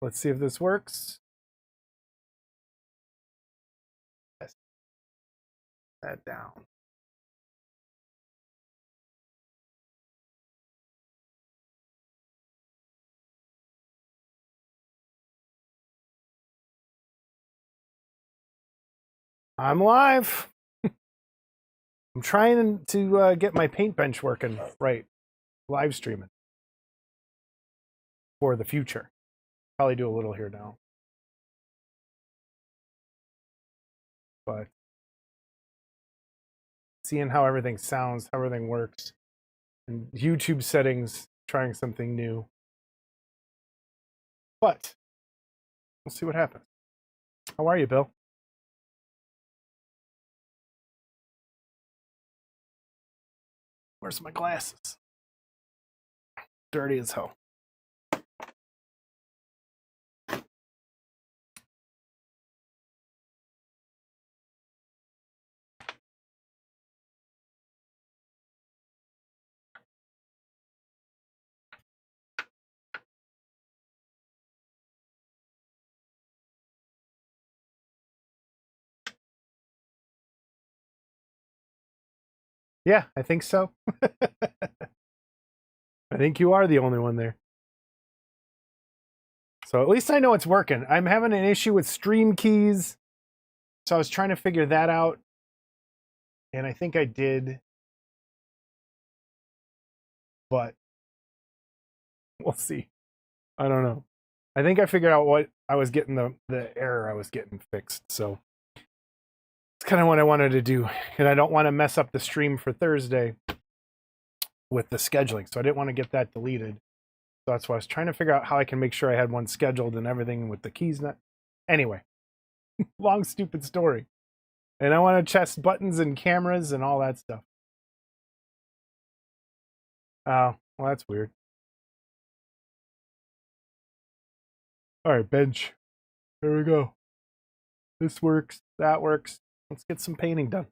Let's see if this works. Yes. That down. I'm live. I'm trying to get my paint bench working right. Live streaming for the future. Probably do a little here now. But seeing how everything sounds, how everything works. And YouTube settings, trying something new. But we'll see what happens. How are you, Bill? Where's my glasses? Dirty as hell. Yeah, I think so. I think you are the only one there. So at least I know it's working. I'm having an issue with stream keys. So I was trying to figure that out. And I think I did. But we'll see. I don't know. I think I figured out what I was getting, the error I was getting fixed. So it's kind of what I wanted to do. And I don't want to mess up the stream for Thursday with the scheduling. So I didn't want to get that deleted. So that's why I was trying to figure out how I can make sure I had one scheduled and everything with the keys. Anyway, long, stupid story. And I want to test buttons and cameras and all that stuff. Oh, well, that's weird. All right, bench. There we go. This works. That works. Let's get some painting done.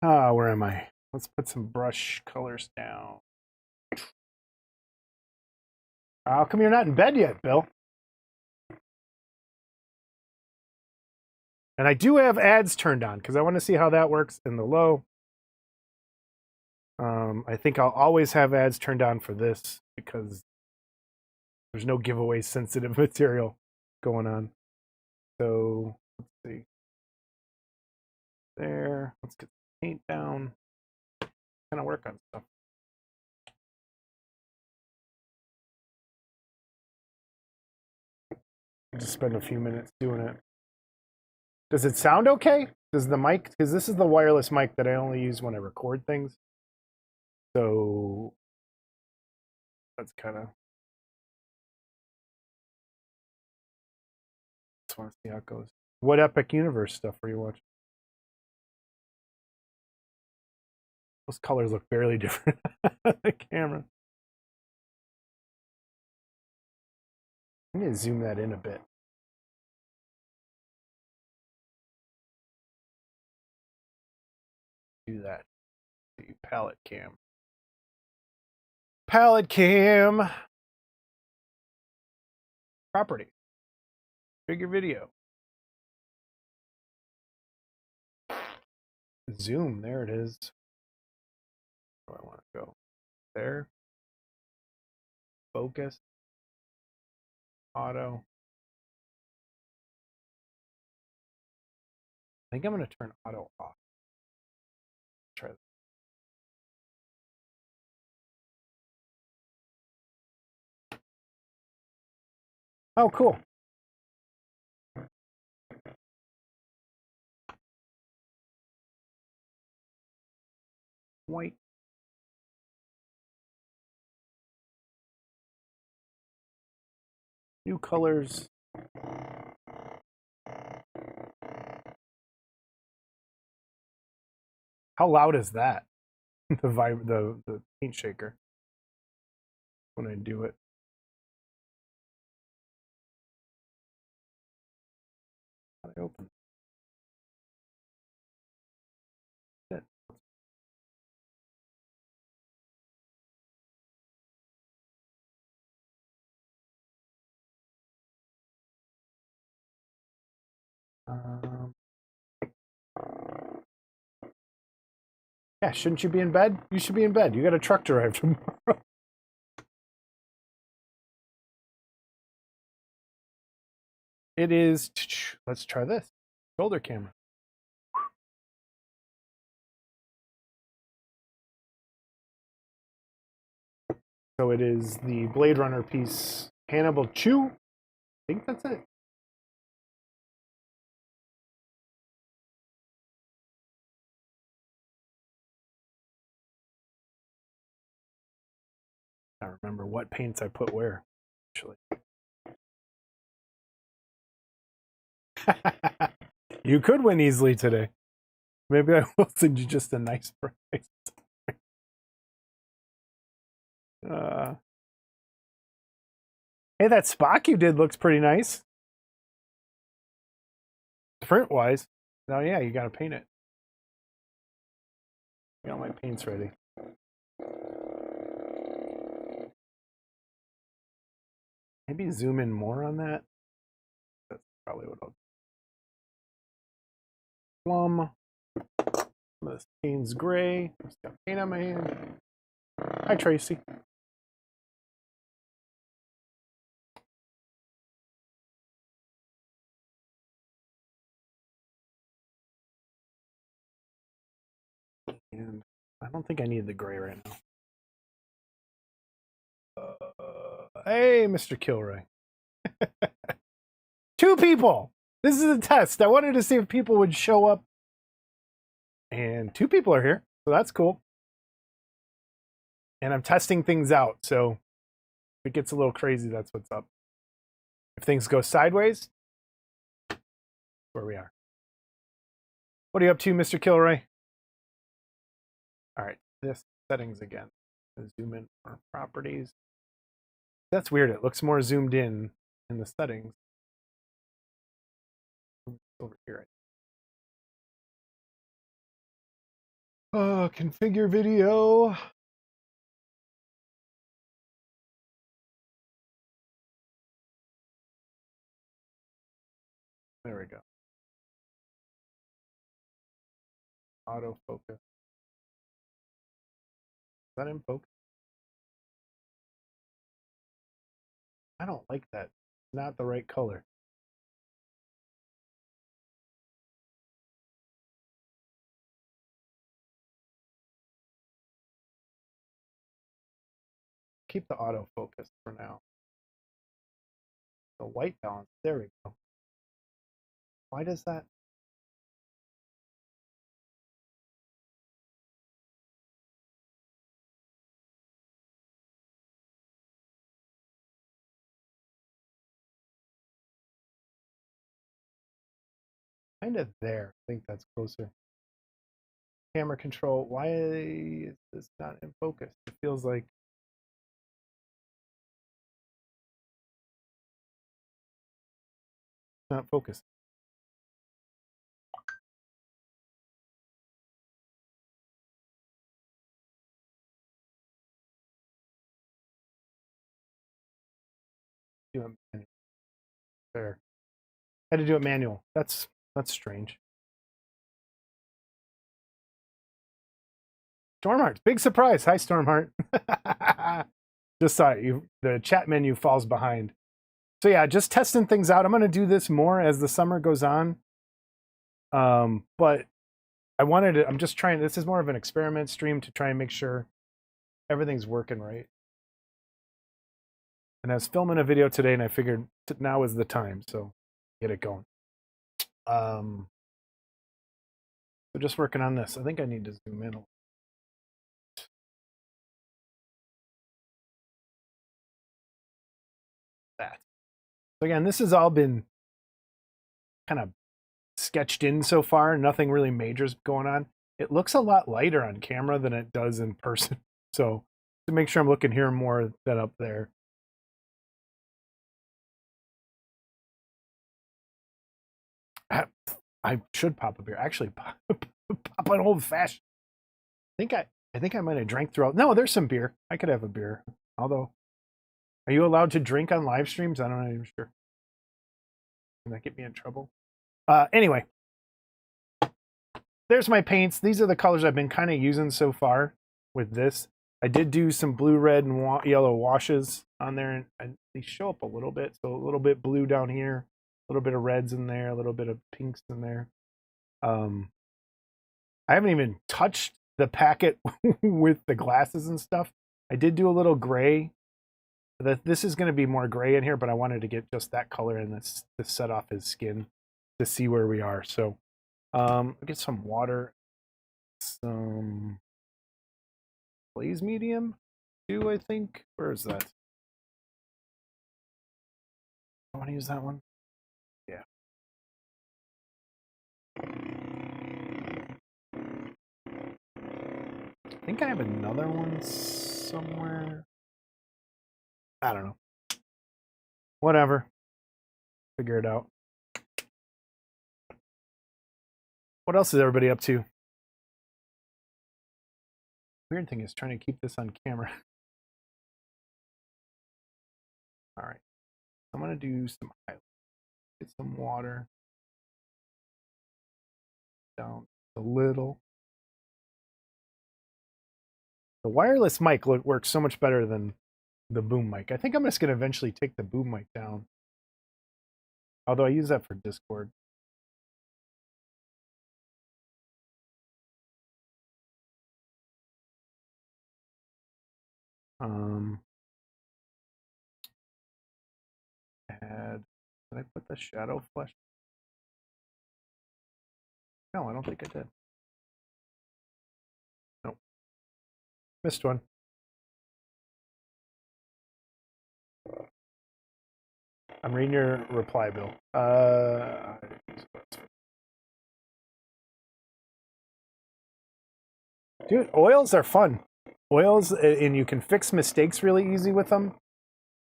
Where am I? Let's put some brush colors down. How come you're not in bed yet, Bill? And I do have ads turned on because I want to see how that works in the low. I think I'll always have ads turned on for this because there's no giveaway sensitive material going on. So let's see. There. Let's get the paint down. Kind of work on stuff. Just spend a few minutes doing it. Does it sound okay? Does the mic, because this is the wireless mic that I only use when I record things. So that's kind of, just want to see how it goes. What Epic Universe stuff are you watching? Those colors look barely different on the camera. I'm going to zoom that in a bit. Do that. See, palette cam. Palette cam. Property. Figure video. Zoom. There it is. Where do I want to go? There. Focus. Auto. I think I'm going to turn auto off. Try that. Oh, cool. White. New colors. How loud is that? the paint shaker when I do it. How do I open it? Um, yeah, shouldn't you be in bed? You should be in bed. You got a truck to drive tomorrow. It is, let's try this. Shoulder camera. So it is the Blade Runner piece, Hannibal Chew. I think that's it. I don't remember what paints I put where, actually. You could win easily today. Maybe I will send you just a nice price. Hey, that Spock you did looks pretty nice. Print-wise. Oh, yeah, you got to paint it. I got my paints ready. Maybe zoom in more on that. That's probably what I'll do. Plum. This paint's gray. Just got paint on my hand. Hi, Tracy. And I don't think I need the gray right now. Hey, Mr. Kilroy. 2 people. This is a test. I wanted to see if people would show up. And 2 people are here, so that's cool. And I'm testing things out, so if it gets a little crazy, that's what's up. If things go sideways, where we are. What are you up to, Mr. Kilroy? All right, this settings again. Zoom in for properties. That's weird. It looks more zoomed in the settings. Over here. Configure video. There we go. Autofocus. Is that in focus? I don't like that. Not the right color. Keep the autofocus for now. The white balance. There we go. Why does that? Kind of there. I think that's closer. Camera control. Why is this not in focus? It feels like it's not focused. Do it there. Had to do it manual. That's strange. Stormheart, big surprise. Hi, Stormheart. Just saw it. The chat menu falls behind. So yeah, just testing things out. I'm going to do this more as the summer goes on. But I'm just trying, this is more of an experiment stream to try and make sure everything's working right. And I was filming a video today and I figured now is the time, so get it going. So just working on this. I think I need to zoom in. That. So again, this has all been kind of sketched in so far. Nothing really major is going on. It looks a lot lighter on camera than it does in person. So to make sure I'm looking here more than up there. I should pop a beer. Actually, pop an old fashioned. I think I might have drank throughout. No, there's some beer. I could have a beer. Although, are you allowed to drink on live streams? I'm not even sure. Can that get me in trouble? Anyway, there's my paints. These are the colors I've been kind of using so far with this. I did do some blue, red, and yellow washes on there, and they show up a little bit. So a little bit blue down here, a little bit of reds in there, a little bit of pinks in there. I haven't even touched the packet with the glasses and stuff. I did do a little gray. This is going to be more gray in here, but I wanted to get just that color in this to set off his skin to see where we are. So get some water, some glaze medium too, I think. Where is that? I want to use that one. Yeah. I think I have another one somewhere. I don't know. Whatever. Figure it out. What else is everybody up to? Weird thing is trying to keep this on camera. All right. I'm going to do some highlights. Get some water. Down a little. The wireless mic works so much better than the boom mic. I think I'm just going to eventually take the boom mic down. Although I use that for Discord. Did I put the shadow flesh? No, I don't think I did. Nope. Missed one. I'm reading your reply, Bill. Dude, oils are fun. Oils, and you can fix mistakes really easy with them.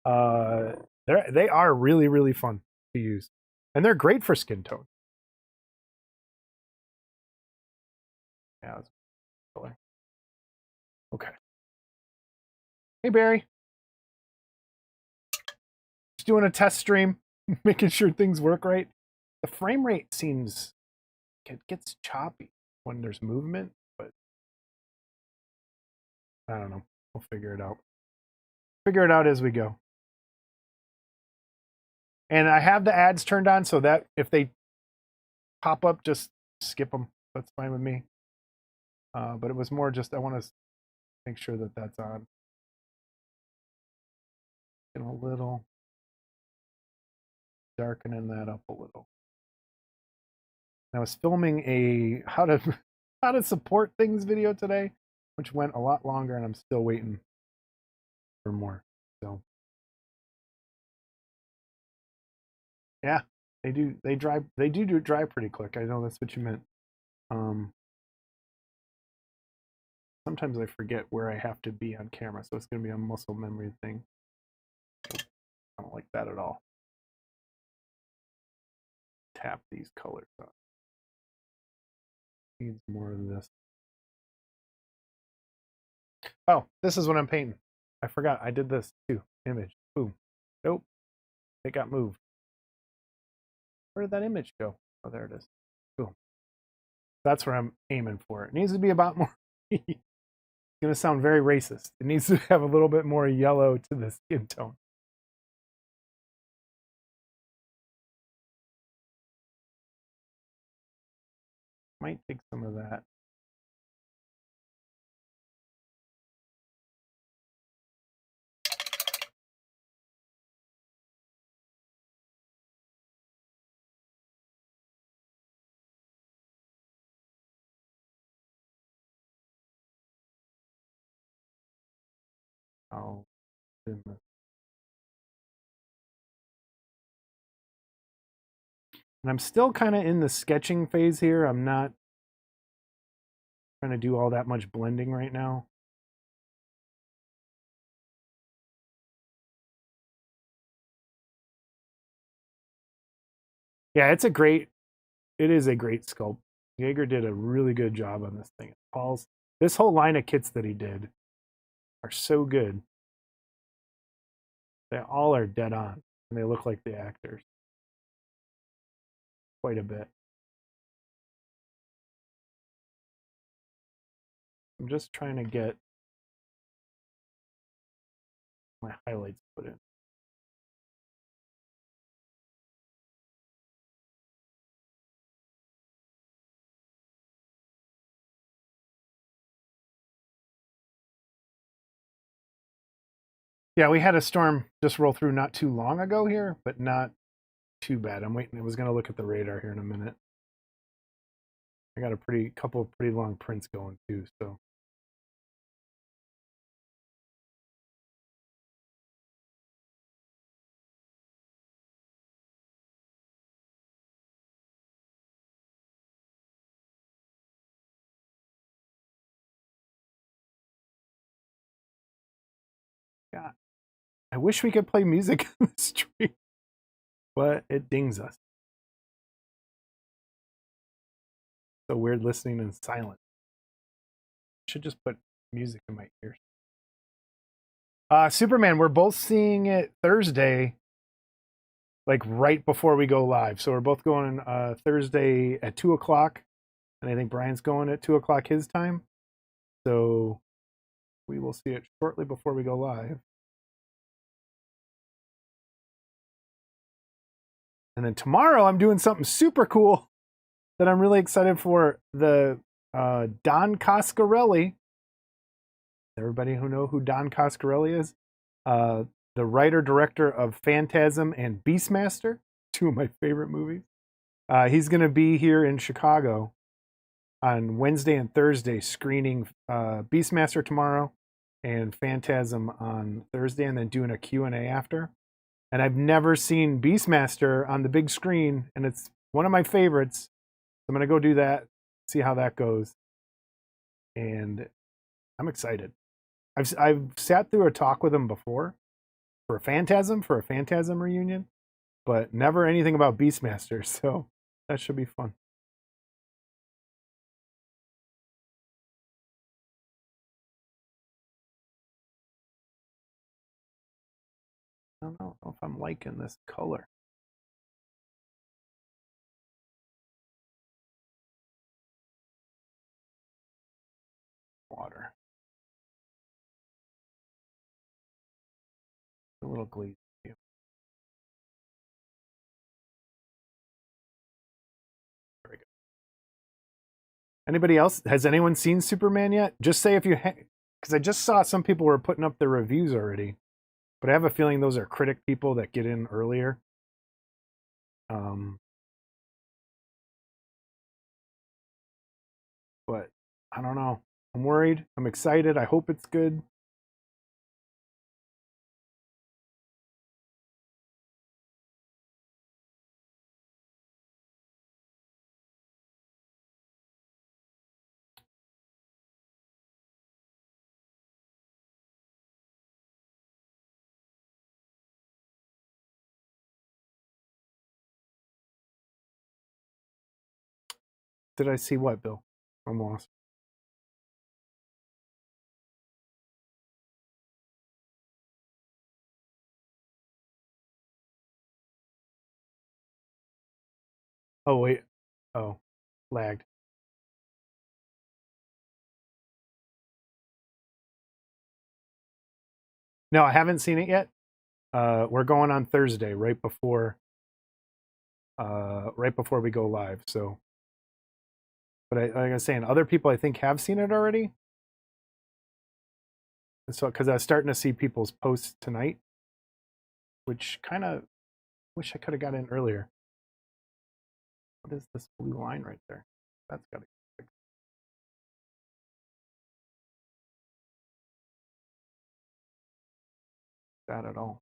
They are really, really fun to use. And they're great for skin tone. Yeah, that's color. Okay. Hey, Barry. Just doing a test stream, making sure things work right. The frame rate seems, it gets choppy when there's movement, but I don't know. We'll figure it out. Figure it out as we go. And I have the ads turned on so that if they pop up, just skip them. That's fine with me. But it was more just I want to make sure that that's on. And a little. Darkening that up a little. I was filming a how to support things video today, which went a lot longer, and I'm still waiting for more. So yeah, they do dry pretty quick. I know that's what you meant. Sometimes I forget where I have to be on camera, so it's gonna be a muscle memory thing. I don't like that at all. Tap these colors up. Needs more of this. Oh, this is what I'm painting. I forgot I did this too. Image. Boom. Nope. It got moved. Where did that image go? Oh, there it is. Boom. That's where I'm aiming for. It needs to be about more. It's going to sound very racist. It needs to have a little bit more yellow to the skin tone. Might take some of that. I'll do this. And I'm still kind of in the sketching phase here. I'm not trying to do all that much blending right now. Yeah, it is a great sculpt. Jaeger did a really good job on this thing. This whole line of kits that he did are so good. They all are dead on, and they look like the actors quite a bit. I'm just trying to get my highlights put in. Yeah, we had a storm just roll through not too long ago here, but not too bad. I'm waiting. I was going to look at the radar here in a minute. I got a couple of pretty long prints going too, so. Yeah, I wish we could play music on the stream, but it dings us. So weird listening in silence. Should just put music in my ears. Superman, we're both seeing it Thursday, like right before we go live. So we're both going Thursday at 2:00, and I think Brian's going at 2:00 his time. So we will see it shortly before we go live. And then tomorrow I'm doing something super cool that I'm really excited for. The Don Coscarelli. Everybody who know who Don Coscarelli is, the writer director of Phantasm and Beastmaster, two of my favorite movies. He's going to be here in Chicago on Wednesday and Thursday, screening Beastmaster tomorrow and Phantasm on Thursday, and then doing a Q&A after. And I've never seen Beastmaster on the big screen, and it's one of my favorites. I'm going to go do that, see how that goes. And I'm excited. I've sat through a talk with him before for a Phantasm reunion, but never anything about Beastmaster, so that should be fun. I don't know if I'm liking this color. Water. A little glaze. There we go. Anybody else? Has anyone seen Superman yet? Just say if you, because I just saw some people were putting up their reviews already, but I have a feeling those are critic people that get in earlier. But I don't know. I'm worried. I'm excited. I hope it's good. Did I see what, Bill? I'm lost. Oh, wait. Oh, lagged. No, I haven't seen it yet. We're going on Thursday, right before we go live. So, but like I was saying, other people I think have seen it already. So, because I was starting to see people's posts tonight, which kind of wish I could have got in earlier. What is this blue line right there? That's got to be fixed. That at all.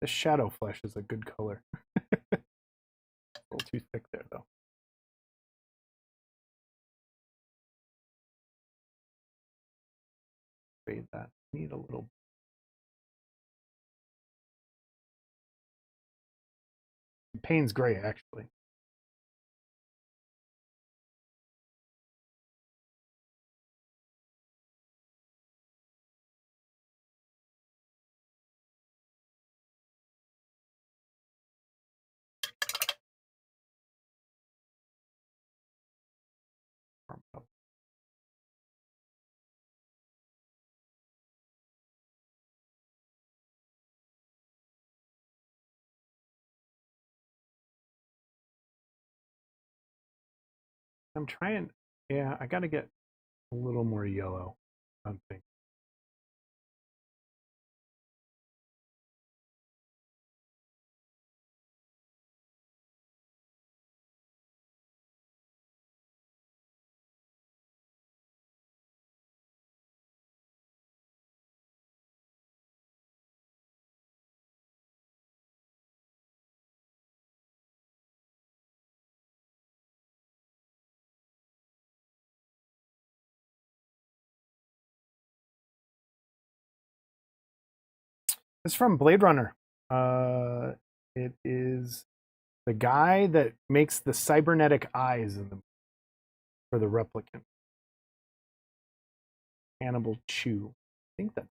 The shadow flesh is a good color. A little too thick there, though. Fade that. Need a little. Payne's gray, actually. I'm trying. Yeah, I got to get a little more yellow. I'm thinking. It's from Blade Runner. It is the guy that makes the cybernetic eyes in the for the replicant. Hannibal Chew. I think that.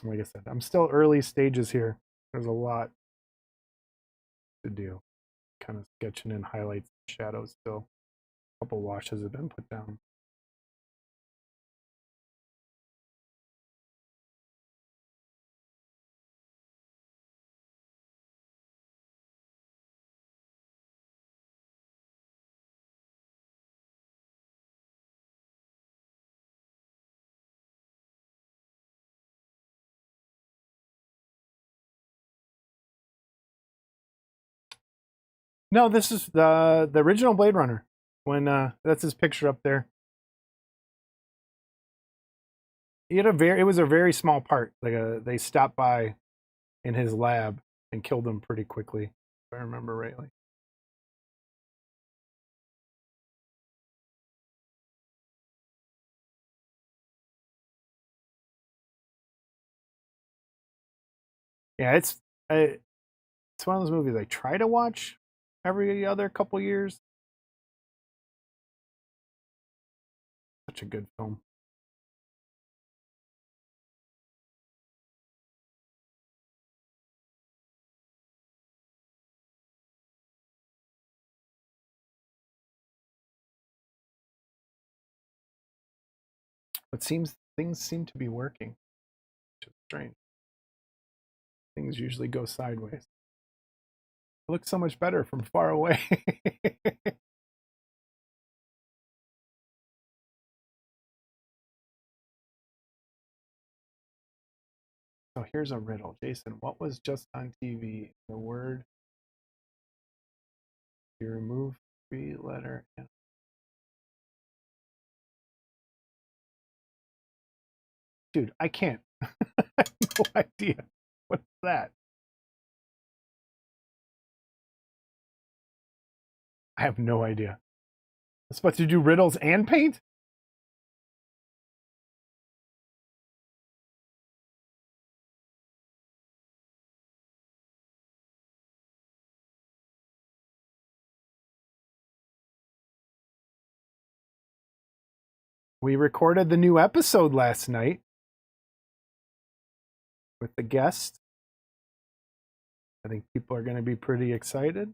Like I said, I'm still early stages here. There's a lot to do. Kind of sketching in highlights, shadows still. A couple washes have been put down. No, this is the original Blade Runner. When that's his picture up there. He had it was a very small part. Like they stopped by in his lab and killed him pretty quickly, if I remember rightly. Yeah, it's one of those movies I try to watch every other couple years. Such a good film. But seems things seem to be working, which is strange. Things usually go sideways. It looks so much better from far away. So here's a riddle. Jason, what was just on TV? The word you remove three letter. Dude, I can't. I have no idea. What's that? I have no idea. I'm supposed to do riddles and paint? We recorded the new episode last night with the guest. I think people are going to be pretty excited.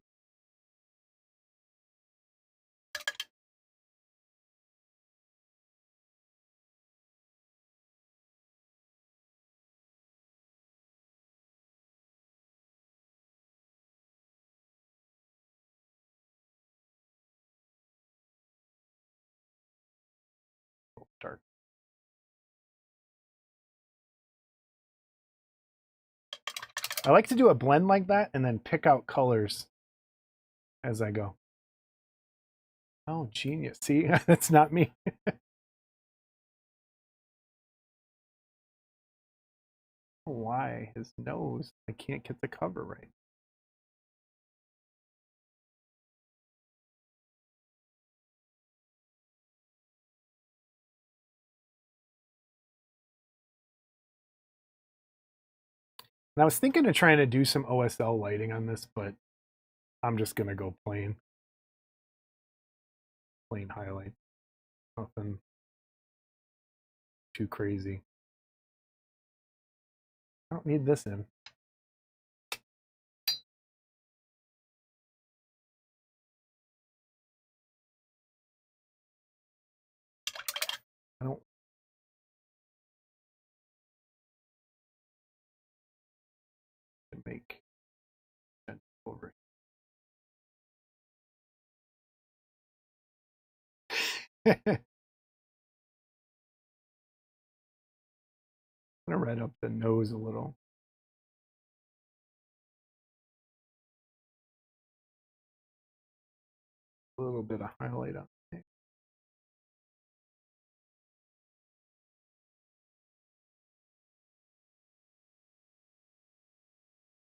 Dark. I like to do a blend like that and then pick out colors as I go. Oh, genius. See, that's not me. Why? His nose. I can't get the cover right. And I was thinking of trying to do some OSL lighting on this, but I'm just going to go plain highlight. Nothing too crazy. I don't need this in. I don't make that over. I'm gonna red up the nose a little. A little bit of highlight on it.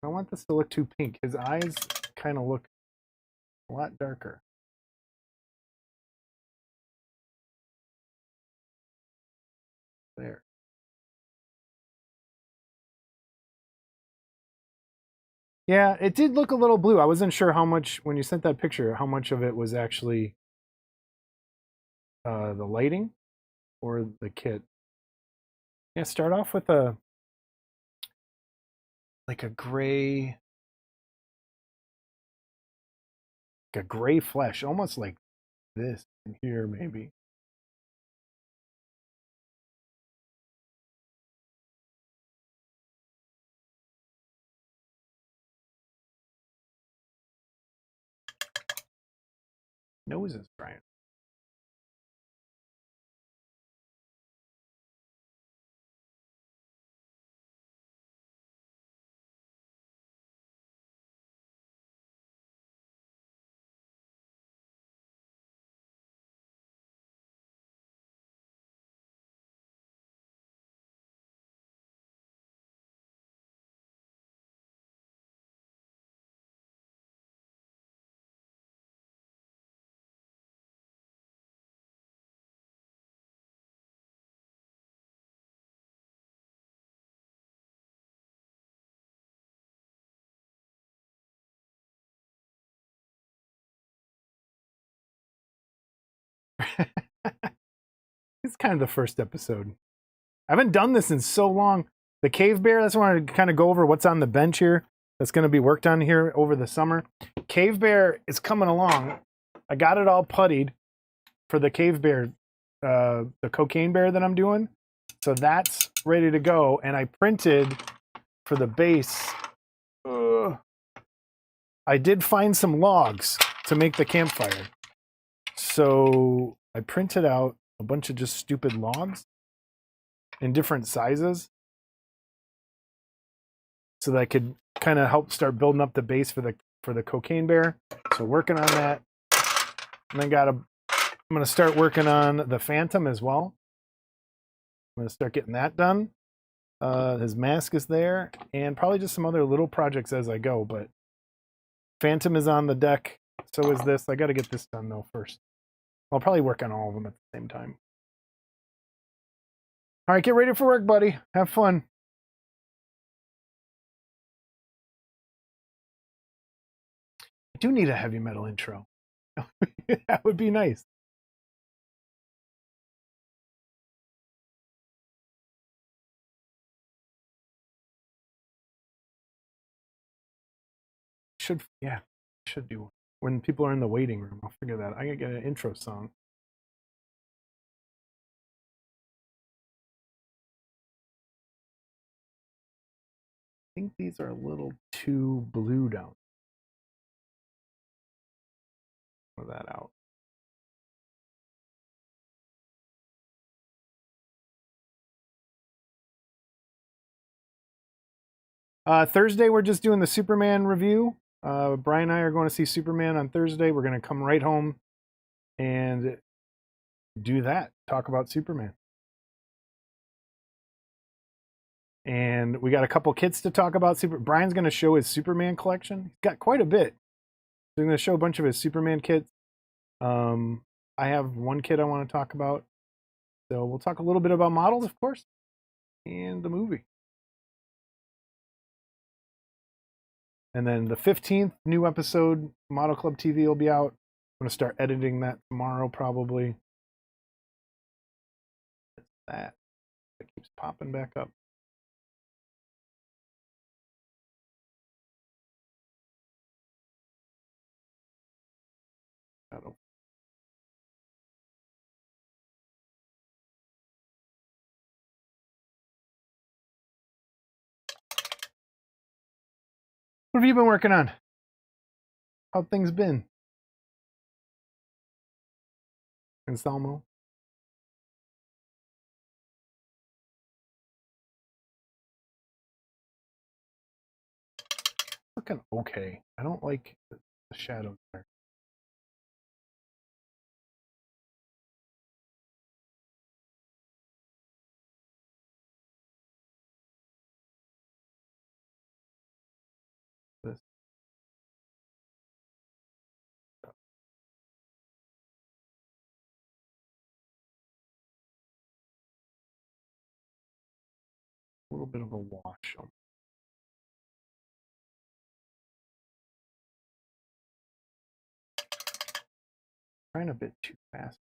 I don't want this to look too pink. His eyes kind of look a lot darker. There. Yeah, it did look a little blue. I wasn't sure how much, when you sent that picture, how much of it was actually the lighting or the kit. Yeah, start off with like a gray flesh, almost like this in here maybe. Nose is drying. It's kind of the first episode. I haven't done this in so long. The cave bear, that's why I wanted to kind of go over what's on the bench here. That's going to be worked on here over the summer. Cave bear is coming along. I got it all puttied for the cave bear, the cocaine bear that I'm doing. So that's ready to go. And I printed for the base. I did find some logs to make the campfire. So I printed out a bunch of just stupid logs in different sizes so that I could kind of help start building up the base for the cocaine bear. So working on that. And then I'm going to start working on the Phantom as well. I'm going to start getting that done. His mask is there, and probably just some other little projects as I go, but Phantom is on the deck. So is this. I got to get this done though first. I'll probably work on all of them at the same time. All right, get ready for work, buddy. Have fun. I do need a heavy metal intro. That would be nice. Should do one. When people are in the waiting room, I'll figure that. I gotta get an intro song. I think these are a little too blue down. Throw that out. Thursday, we're just doing the Superman review. Brian and I are going to see Superman on Thursday. We're going to come right home and do that. Talk about Superman. And we got a couple kits to talk about. Brian's going to show his Superman collection. He's got quite a bit. So I'm going to show a bunch of his Superman kits. I have one kit I want to talk about. So we'll talk a little bit about models, of course, and the movie. And then the 15th new episode, Model Club TV, will be out. I'm going to start editing that tomorrow, probably. That keeps popping back up. What have you been working on? How things been? Anselmo? Looking okay. I don't like the shadows there. This. A little bit of a wash. Trying a bit too fast.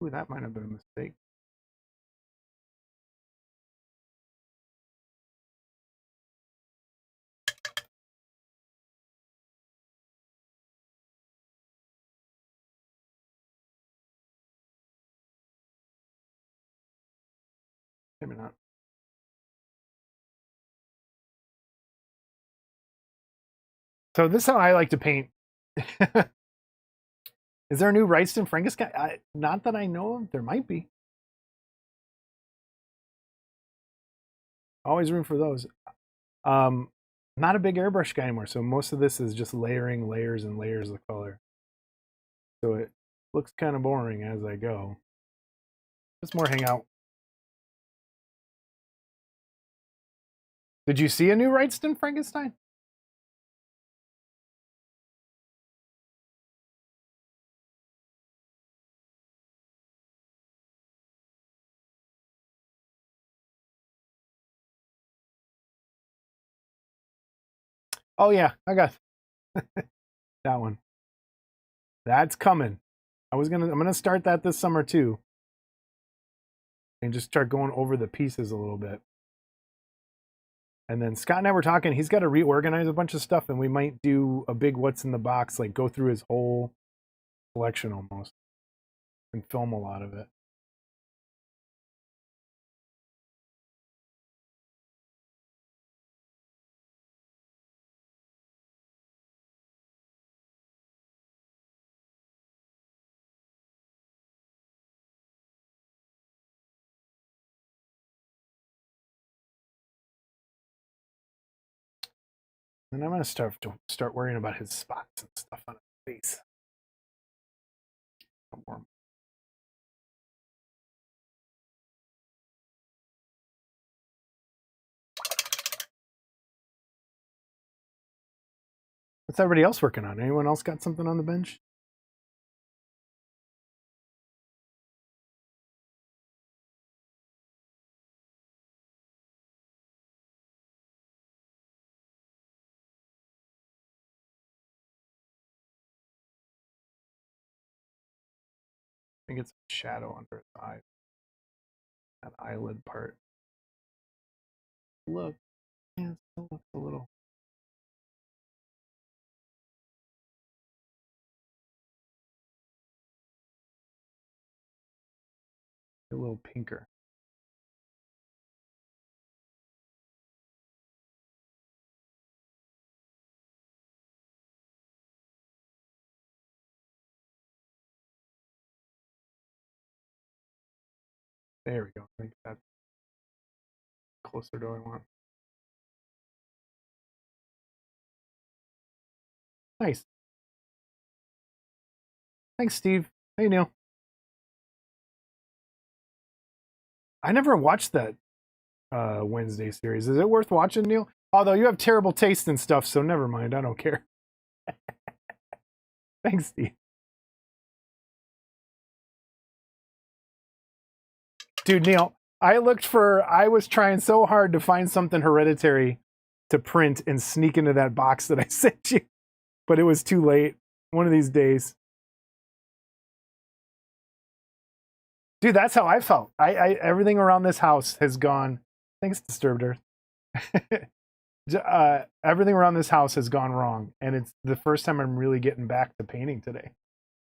Ooh, that might have been a mistake. Maybe not. So this is how I like to paint. Is there a new Ryston Frankenstein? Not that I know of. There might be. Always room for those. Not a big airbrush guy anymore, so most of this is just layering layers and layers of color. So it looks kind of boring as I go. Just more hangout. Did you see a new Ryston Frankenstein? Oh yeah, I got that one. That's coming. I'm gonna start that this summer too. And just start going over the pieces a little bit. And then Scott and I were talking, he's got to reorganize a bunch of stuff, and we might do a big what's in the box, like go through his whole collection almost and film a lot of it. And I'm gonna start worrying about his spots and stuff on his face. What's everybody else working on? Anyone else got something on the bench? I think it's a shadow under his eye. That eyelid part. Look, yeah, it still looks a little. A little pinker. There we go. I think that's closer to what I want. Nice. Thanks, Steve. Hey, Neil. I never watched that Wednesday series. Is it worth watching, Neil? Although you have terrible taste in stuff, so never mind. I don't care. Thanks, Steve. Dude, Neil, I was trying so hard to find something Hereditary to print and sneak into that box that I sent you, but it was too late. One of these days. Dude, that's how I felt. Everything around this house has gone. Thanks, Disturbed Earth. Everything around this house has gone wrong, and it's the first time I'm really getting back to painting today.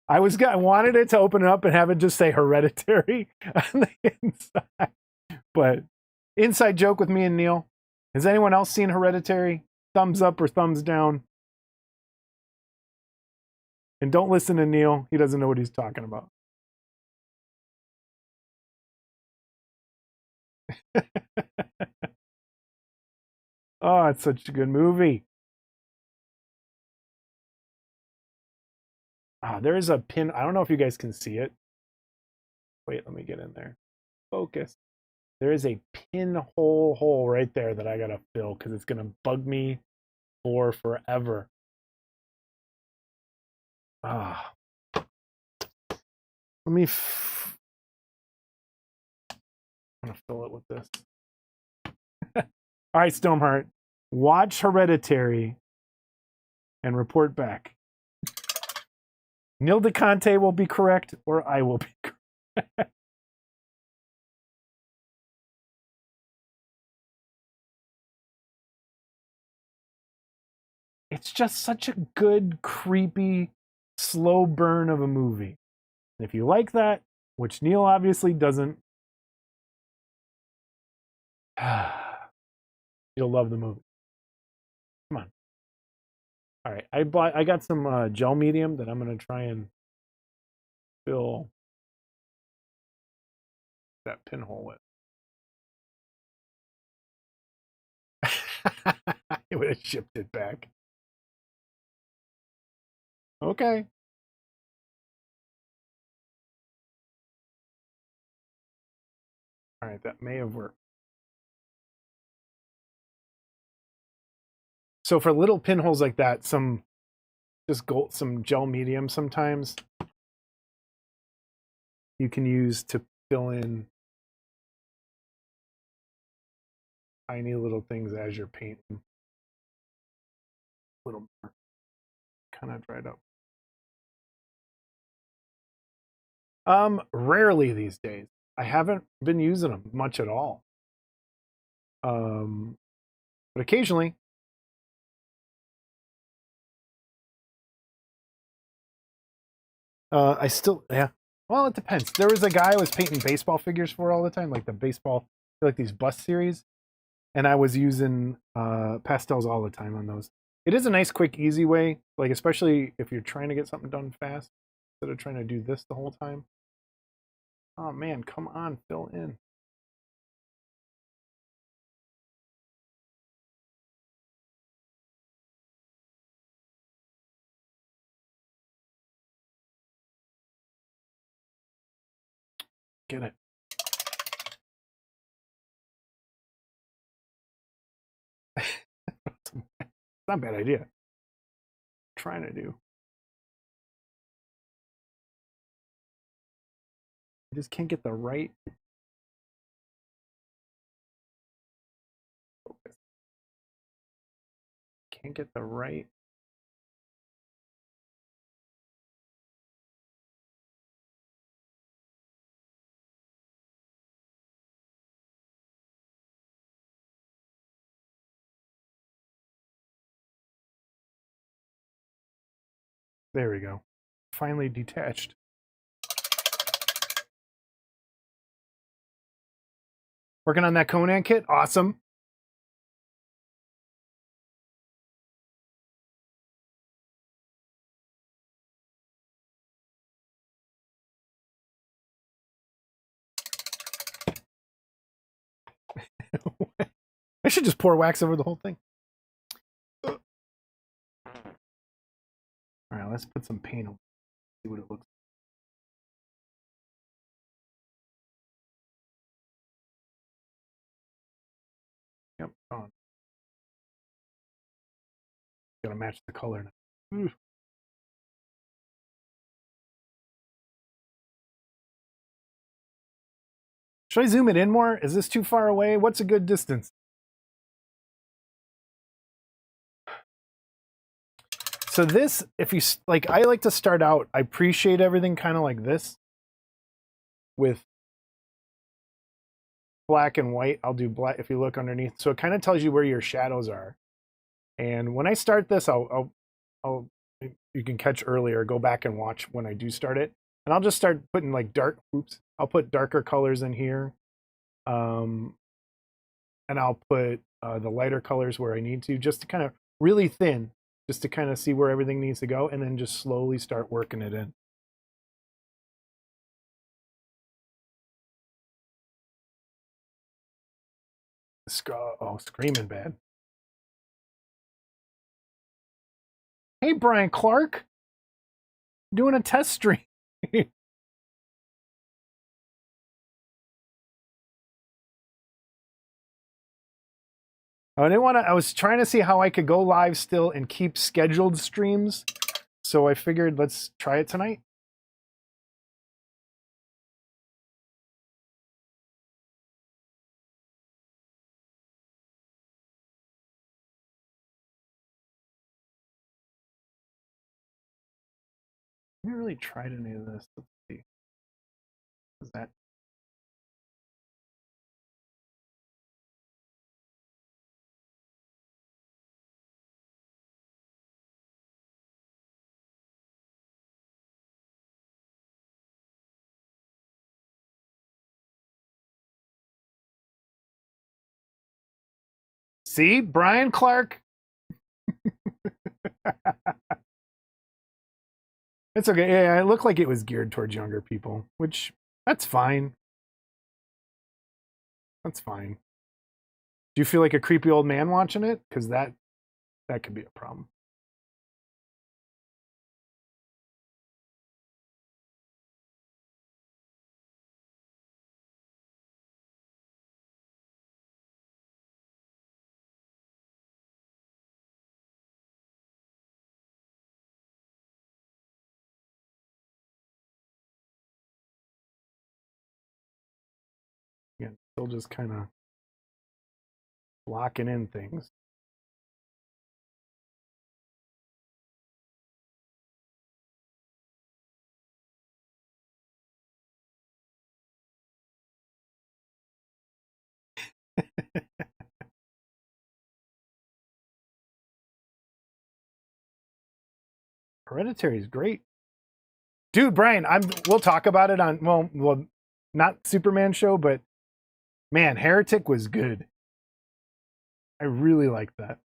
I wanted it to open it up and have it just say Hereditary on the inside, but inside joke with me and Neil. Has anyone else seen Hereditary? Thumbs up or thumbs down? And don't listen to Neil; he doesn't know what he's talking about. Oh, it's such a good movie. There is a pin. I don't know if you guys can see it. Wait, let me get in there. Focus. There is a pinhole hole right there that I gotta fill because it's gonna bug me for forever. Let me. I'm gonna fill it with this. All right, Stoneheart. Watch Hereditary and report back. Neil DeConte will be correct, or I will be correct. It's just such a good, creepy, slow burn of a movie. And if you like that, which Neil obviously doesn't, you'll love the movie. Come on. All right, I got some gel medium that I'm going to try and fill that pinhole with. It would have shipped it back. Okay. All right, that may have worked. So for little pinholes like that, some gel medium sometimes you can use to fill in tiny little things as you're painting. A little more. Kind of dried up. Rarely these days. I haven't been using them much at all. But occasionally. I still, yeah. Well, it depends. There was a guy I was painting baseball figures for all the time, like the baseball, like these bust series, and I was using pastels all the time on those. It is a nice, quick, easy way, like especially if you're trying to get something done fast instead of trying to do this the whole time. Oh man, come on, fill in. Get it. It's not a bad idea. I'm trying to do. I just can't get the right focus. Can't get the right. There we go. Finally detached. Working on that Conan kit. Awesome. I should just pour wax over the whole thing. All right, let's put some paint on. See what it looks like. Yep, on. Gotta match the color now. Ooh. Should I zoom it in more? Is this too far away? What's a good distance? So this, if you like, I like to start out, I appreciate everything kind of like this with black and white. I'll do black if you look underneath. So it kind of tells you where your shadows are. And when I start this, I'll you can catch earlier, go back and watch when I do start it. And I'll just start putting like I'll put darker colors in here. And I'll put the lighter colors where I need to, just to kind of really thin, just to kind of see where everything needs to go, and then just slowly start working it in. Oh, screaming bad. Hey, Brian Clark, doing a test stream. I was trying to see how I could go live still and keep scheduled streams. So I figured let's try it tonight. I haven't really tried any of this. Let's see. Is that see, Brian Clark? It's okay. Yeah, it looked like it was geared towards younger people, which that's fine. That's fine. Do you feel like a creepy old man watching it? Because that could be a problem. Yeah, still just kind of locking in things. Hereditary is great. Dude, Brian, we'll talk about it on well, not Superman show, but man, Heretic was good. I really liked that.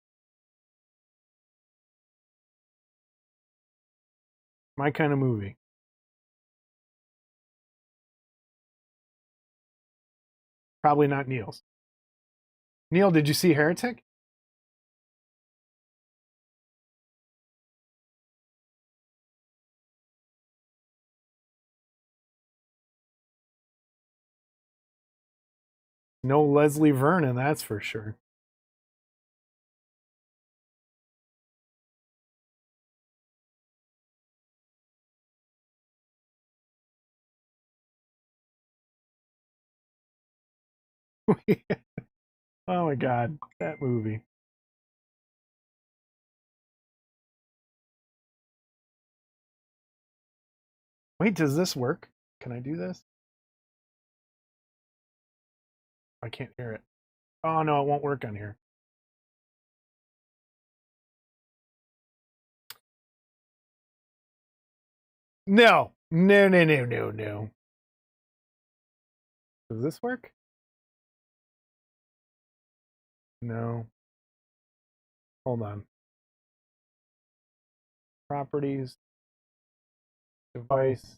My kind of movie. Probably not Neil's. Neil, did you see Heretic? No Leslie Vernon, that's for sure. Oh my god, that movie. Wait, does this work? Can I do this? I can't hear it. Oh no, it won't work on here. No. No, no, no, no, no. Does this work? No. Hold on. Properties. Device.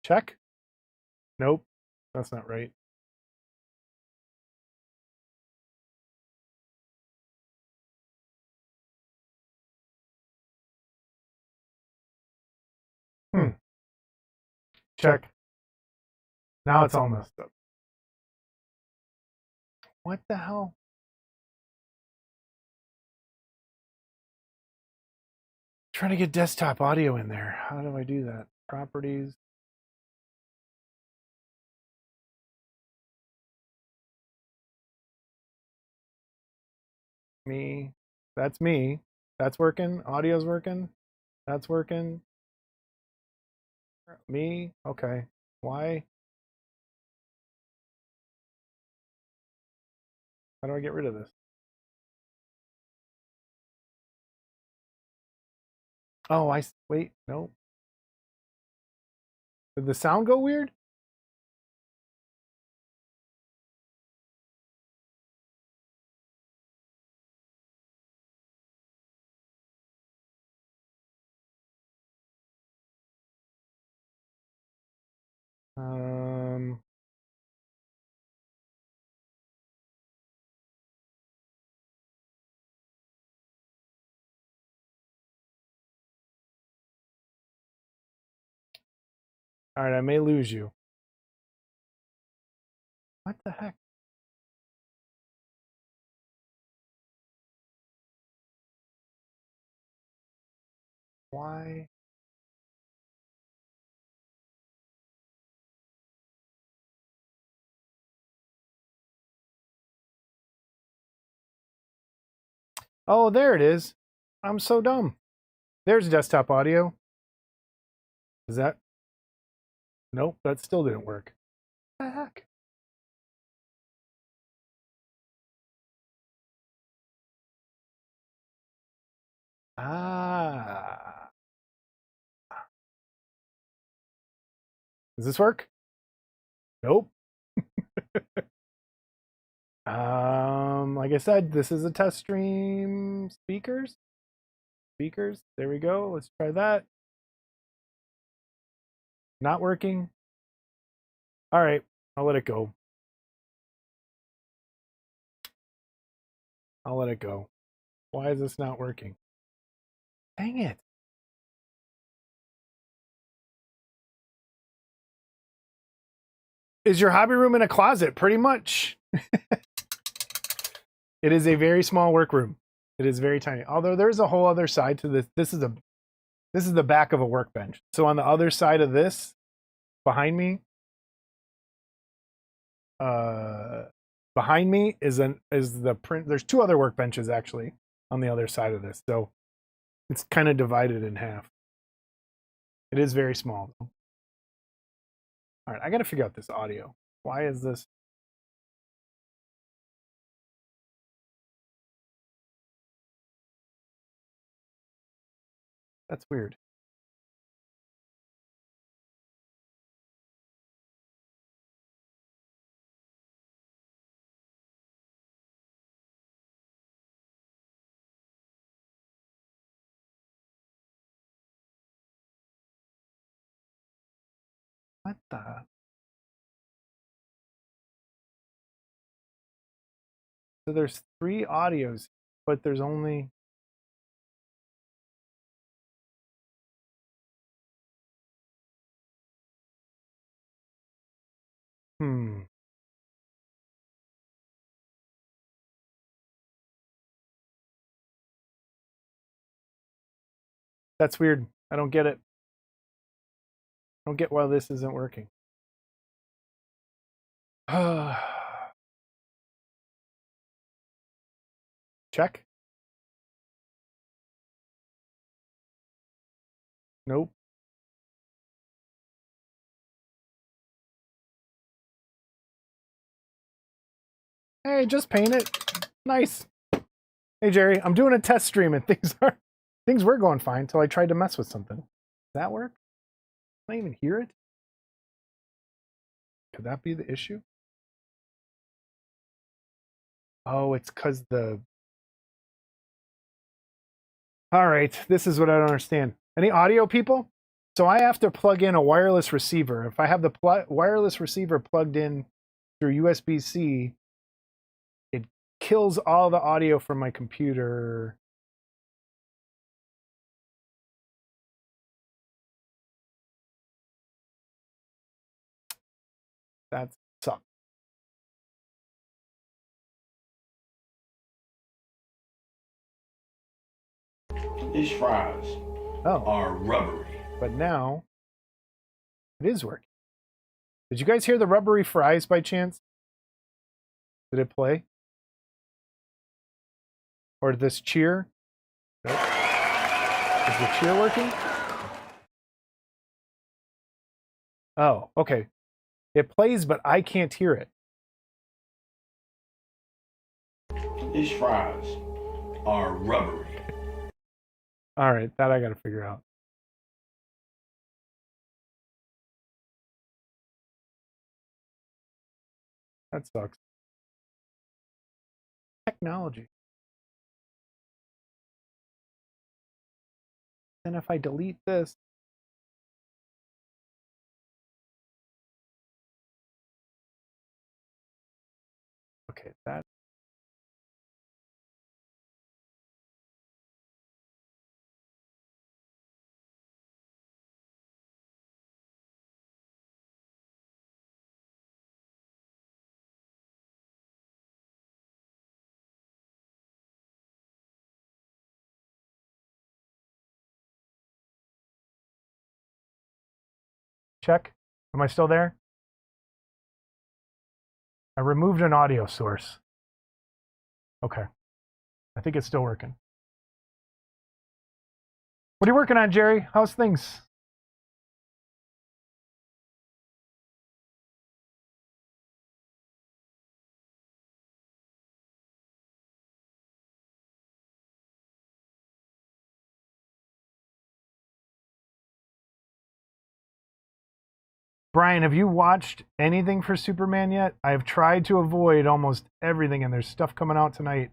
Check? Nope. That's not right. Check. Now it's all messed up. What the hell? Trying to get desktop audio in there. How do I do that? Properties. Me. That's me. That's working. Audio's working. That's working. Me? Okay. Why? How do I get rid of this? Oh, wait. No. Did the sound go weird? Um. All right, I may lose you. What the heck? Why? Oh, there it is. I'm so dumb. There's desktop audio. Is that? Nope, that still didn't work. What the heck? Ah. Does this work? Nope. Like I said, this is a test stream. Speakers? Speakers. There we go. Let's try that. Not working. All right, I'll let it go. I'll let it go. Why is this not working? Dang it. Is your hobby room in a closet? Pretty much. It is a very small workroom. It is very tiny. Although there's a whole other side to this. This is the back of a workbench. So on the other side of this, behind me, is the print. There's two other workbenches actually on the other side of this. So it's kind of divided in half. It is very small though. All right, I got to figure out this audio. Why is this? That's weird. What the? So there's three audios, but there's only. Hmm. That's weird. I don't get it. I don't get why this isn't working. Check. Nope. Hey, just paint it. Nice. Hey Jerry, I'm doing a test stream and things were going fine until I tried to mess with something. Does that work? Can I even hear it? Could that be the issue? Oh, it's because the. All right, this is what I don't understand. Any audio people? So I have to plug in a wireless receiver. If I have the wireless receiver plugged in through USB-C, it kills all the audio from my computer. That sucks. These fries are rubbery. But now it is working. Did you guys hear the rubbery fries by chance? Did it play? Or this cheer? Nope. Is the cheer working? Oh, okay. It plays, but I can't hear it. These fries are rubbery. All right, that I got to figure out. That sucks. Technology. And if I delete this, okay, that. Check. Am I still there? I removed an audio source. Okay. I think it's still working. What are you working on, Jerry? How's things? Brian, have you watched anything for Superman yet? I've tried to avoid almost everything, and there's stuff coming out tonight.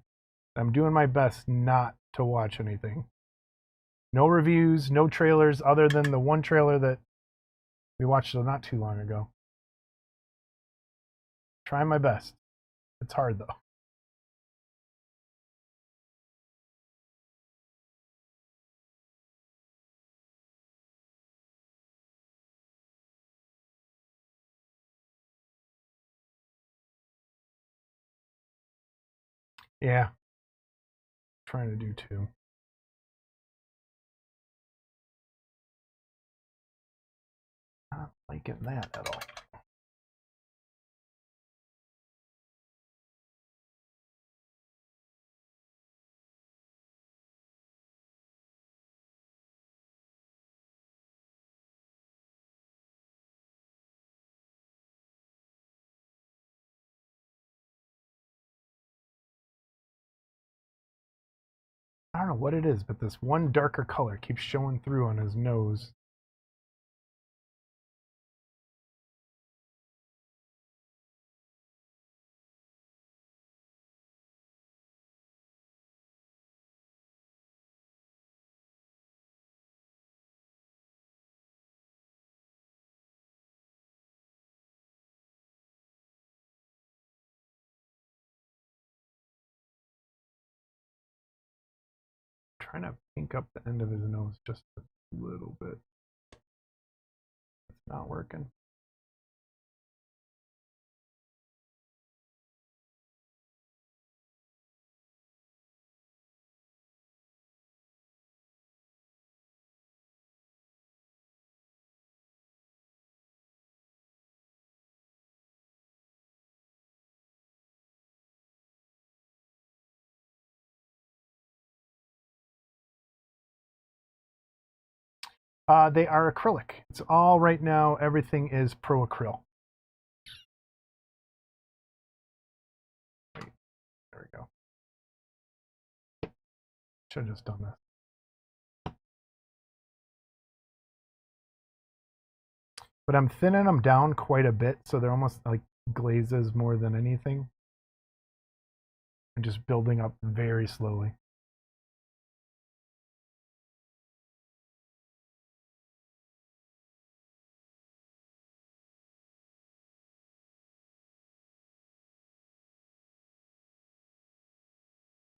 I'm doing my best not to watch anything. No reviews, no trailers, other than the one trailer that we watched not too long ago. Trying my best. It's hard, though. Yeah. Trying to do too. Not liking that at all. I don't know what it is, but this one darker color keeps showing through on his nose. Trying to pink up the end of his nose just a little bit. It's not working. They are acrylic. It's all right now. Everything is pro acryl. Wait, there we go. Should have just done this. But I'm thinning them down quite a bit, so they're almost like glazes more than anything. And just building up very slowly.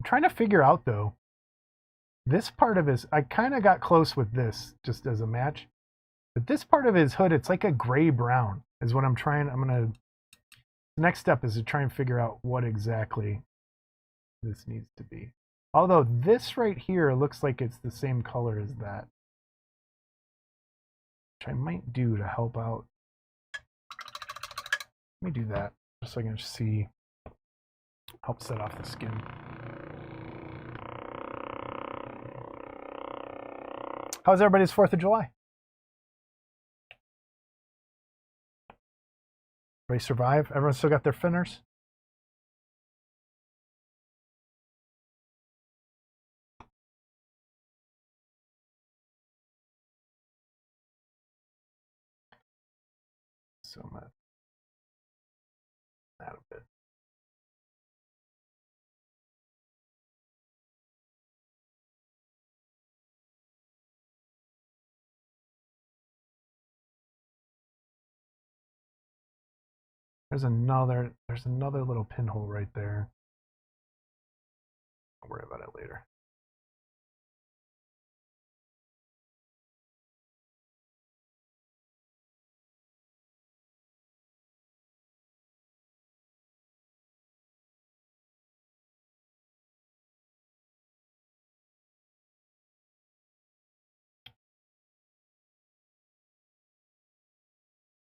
I'm trying to figure out though, this part of his, I kind of got close with this just as a match, but this part of his hood, it's like a gray brown is what I'm trying. The next step is to try and figure out what exactly this needs to be. Although this right here looks like it's the same color as that, which I might do to help out. Let me do that just so I can see, help set off the skin. How's everybody's 4th of July? Everybody survive? Everyone still got their finners? So much. That a bit. There's another little pinhole right there. I'll worry about it later.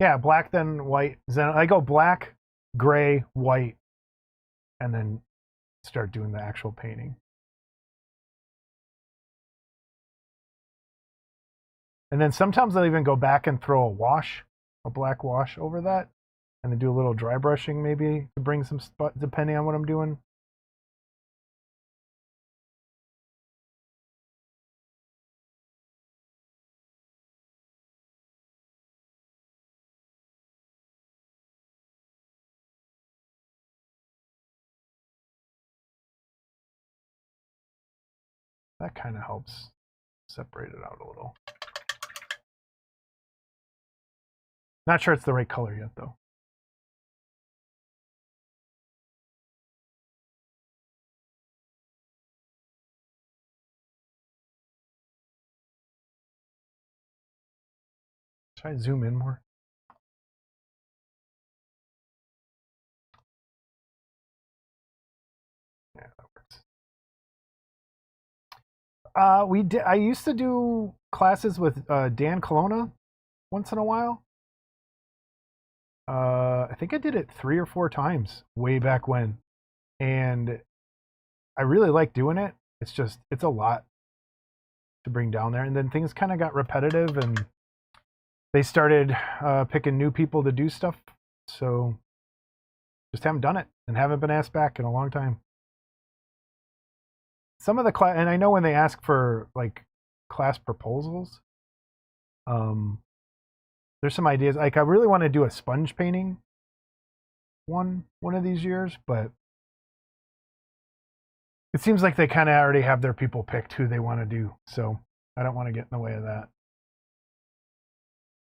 Yeah, black then white. Then I go black, gray, white, and then start doing the actual painting. And then sometimes I'll even go back and throw a black wash over that, and then do a little dry brushing maybe to bring some spot, depending on what I'm doing. That kind of helps separate it out a little. Not sure it's the right color yet, though. Should I zoom in more? Yeah, that works. I used to do classes with Dan Colonna once in a while. I think I did it 3 or 4 times way back when, and I really like doing it. It's a lot to bring down there, and then things kind of got repetitive, and they started picking new people to do stuff. So just haven't done it and haven't been asked back in a long time. Some of the class, and I know when they ask for like class proposals, there's some ideas. Like I really want to do a sponge painting one of these years, but it seems like they kind of already have their people picked who they want to do. So I don't want to get in the way of that.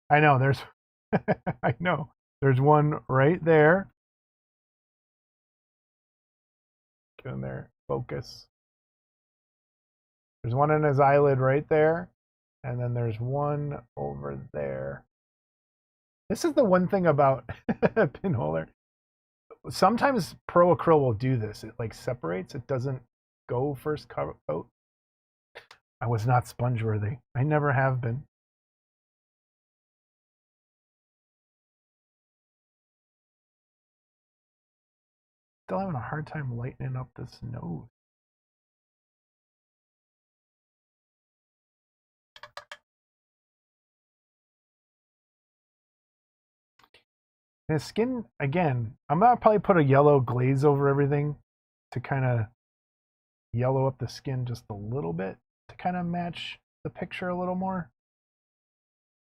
I know there's, I know there's one right there. Get in there, focus. There's one in his eyelid right there, and then there's one over there. This is the one thing about pinholer. Sometimes Pro Acryl will do this. It like separates. It doesn't go first coat. I was not sponge worthy. I never have been. Still having a hard time lightening up this nose. And his skin, again, I'm gonna probably put a yellow glaze over everything to kind of yellow up the skin just a little bit to kind of match the picture a little more.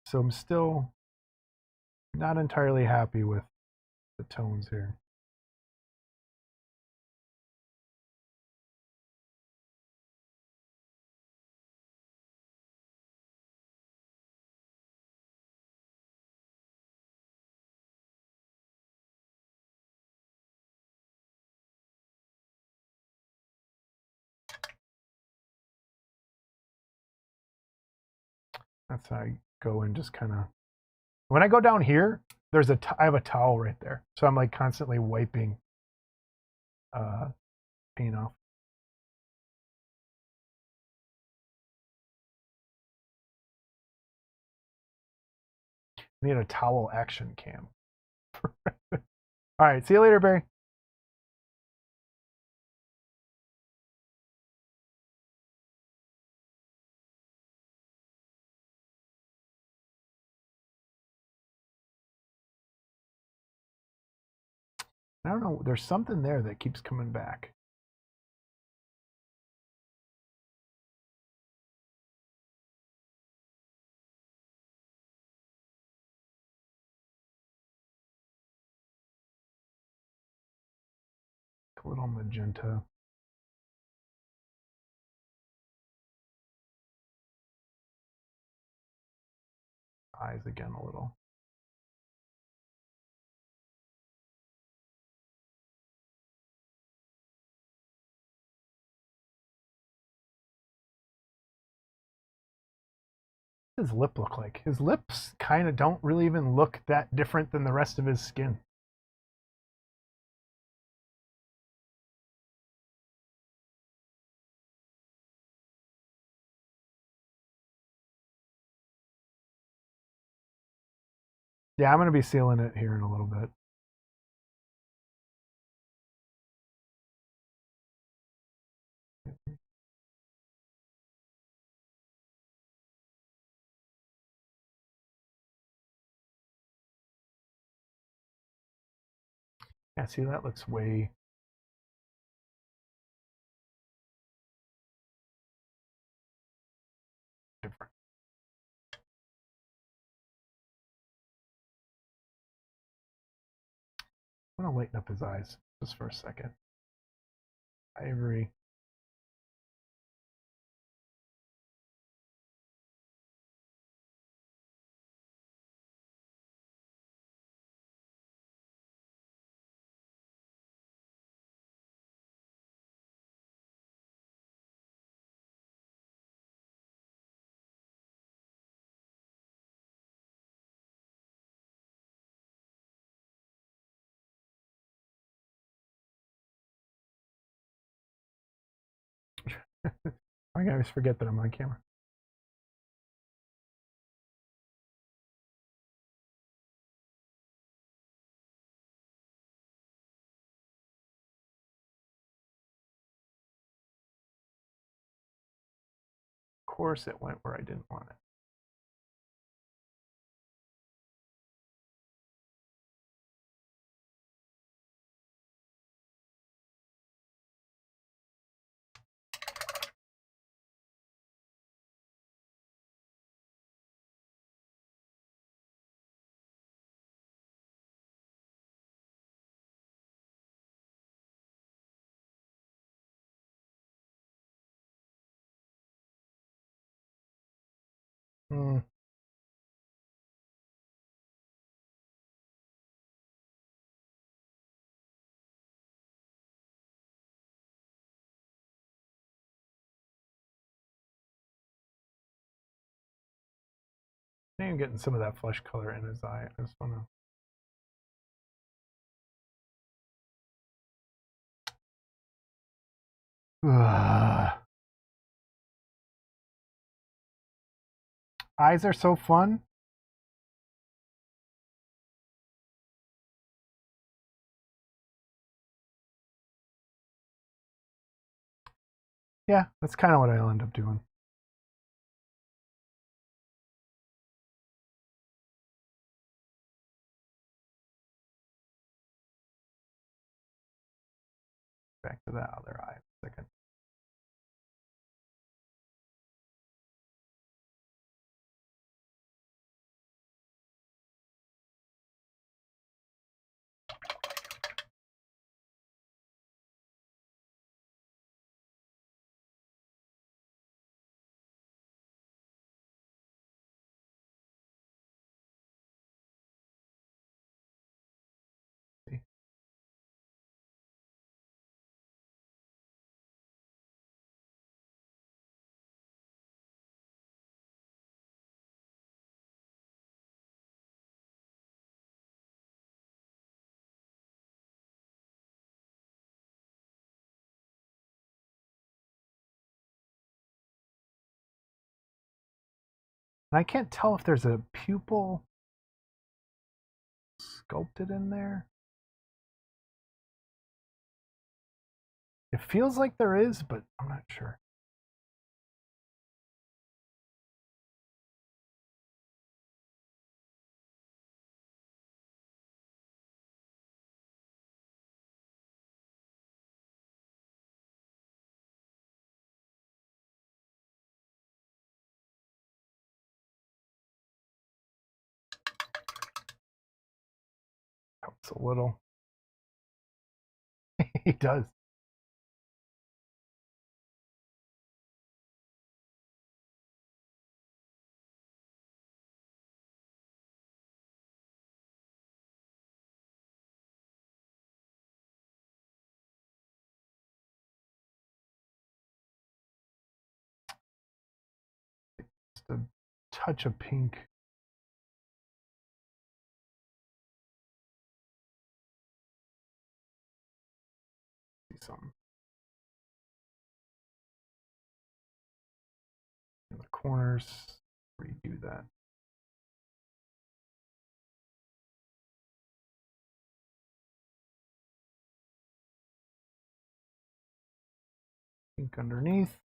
So I'm still not entirely happy with the tones here. That's how I go and just kind of, when I go down here, I have a towel right there. So I'm like constantly wiping paint off. I need a towel action cam. All right, see you later, Barry. I don't know. There's something there that keeps coming back. A little magenta. Eyes again a little. What does his lip look like? His lips kind of don't really even look that different than the rest of his skin. Yeah, I'm going to be sealing it here in a little bit. Yeah, see, that looks way different. I'm going to lighten up his eyes just for a second. Ivory. I always forget that I'm on camera. Of course, it went where I didn't want it. Hmm. I think I'm getting some of that flesh color in his eye. I just want to. Eyes are so fun. Yeah, that's kind of what I'll end up doing. Back to that other eye. Second. See. And I can't tell if there's a pupil sculpted in there. It feels like there is, but I'm not sure. Helps a little. He does. Just a touch of pink. See something in the corners. Redo that. Pink underneath.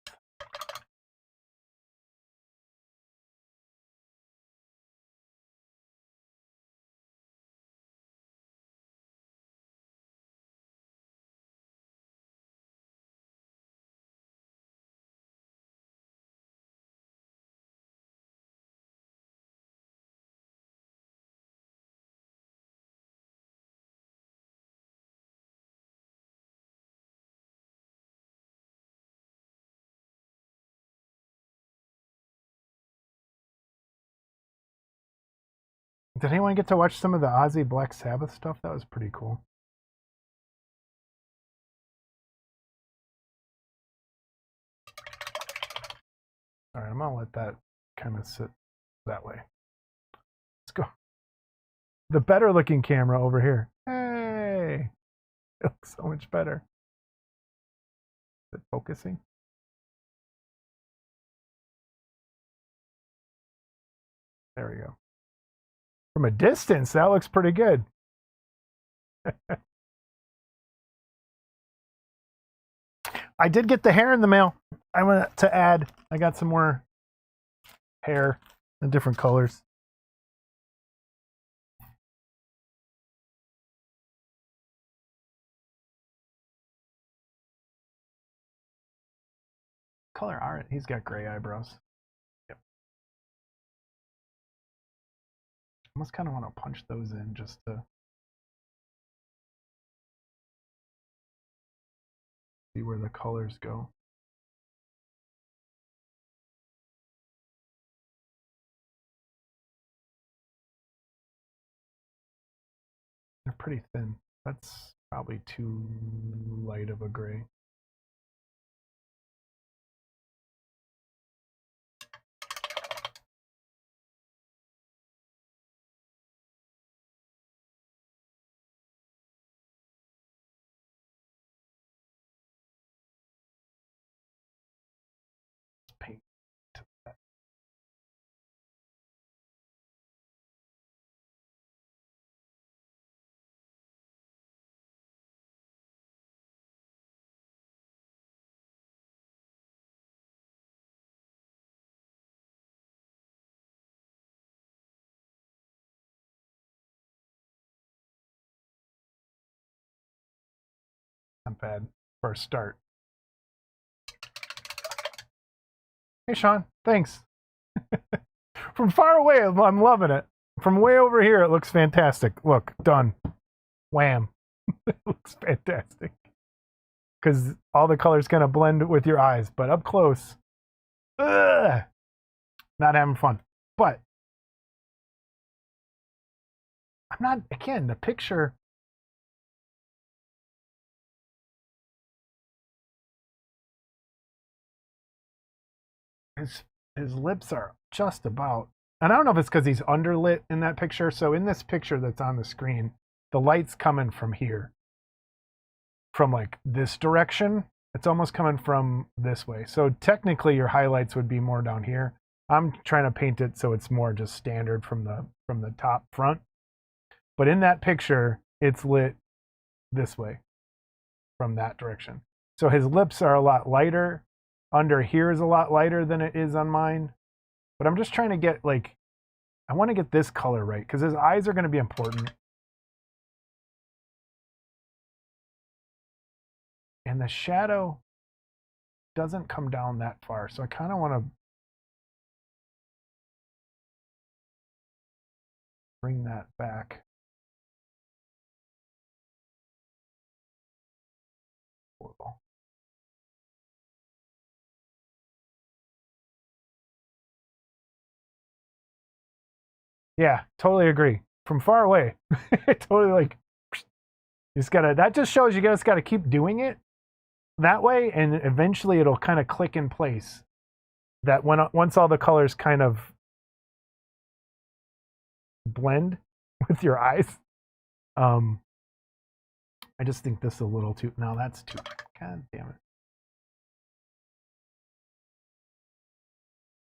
Did anyone get to watch some of the Ozzy Black Sabbath stuff? That was pretty cool. All right, I'm gonna let that kind of sit that way. Let's go. The better looking camera over here. Hey, it looks so much better. Is it focusing? There we go. From a distance, that looks pretty good. I did get the hair in the mail. I went to add. I got some more hair in different colors. Color art. He's got gray eyebrows. Yep. Almost kind of want to punch those in just to see where the colors go. They're pretty thin. That's probably too light of a gray. Paint to that. Not bad for a start. Hey, Sean. Thanks. From far away, I'm loving it. From way over here, it looks fantastic. Look, done. Wham. It looks fantastic. Because all the colors kind of blend with your eyes. But up close, ugh, not having fun. But I'm not, again, the picture. His lips are just about, and I don't know if it's because he's underlit in that picture. So in this picture that's on the screen, the light's coming from here, from like this direction. It's almost coming from this way. So technically your highlights would be more down here. I'm trying to paint it so it's more just standard from the top front. But in that picture, it's lit this way from that direction. So his lips are a lot lighter. Under here is a lot lighter than it is on mine. But I'm just trying to get like, I want to get this color right because his eyes are going to be important. And the shadow doesn't come down that far. So I kind of want to bring that back. Yeah, totally agree. From far away, totally like you just gotta. That just shows you just gotta keep doing it that way, and eventually it'll kind of click in place. That when once all the colors kind of blend with your eyes, um, I just think this is a little too. No, that's too. God damn it!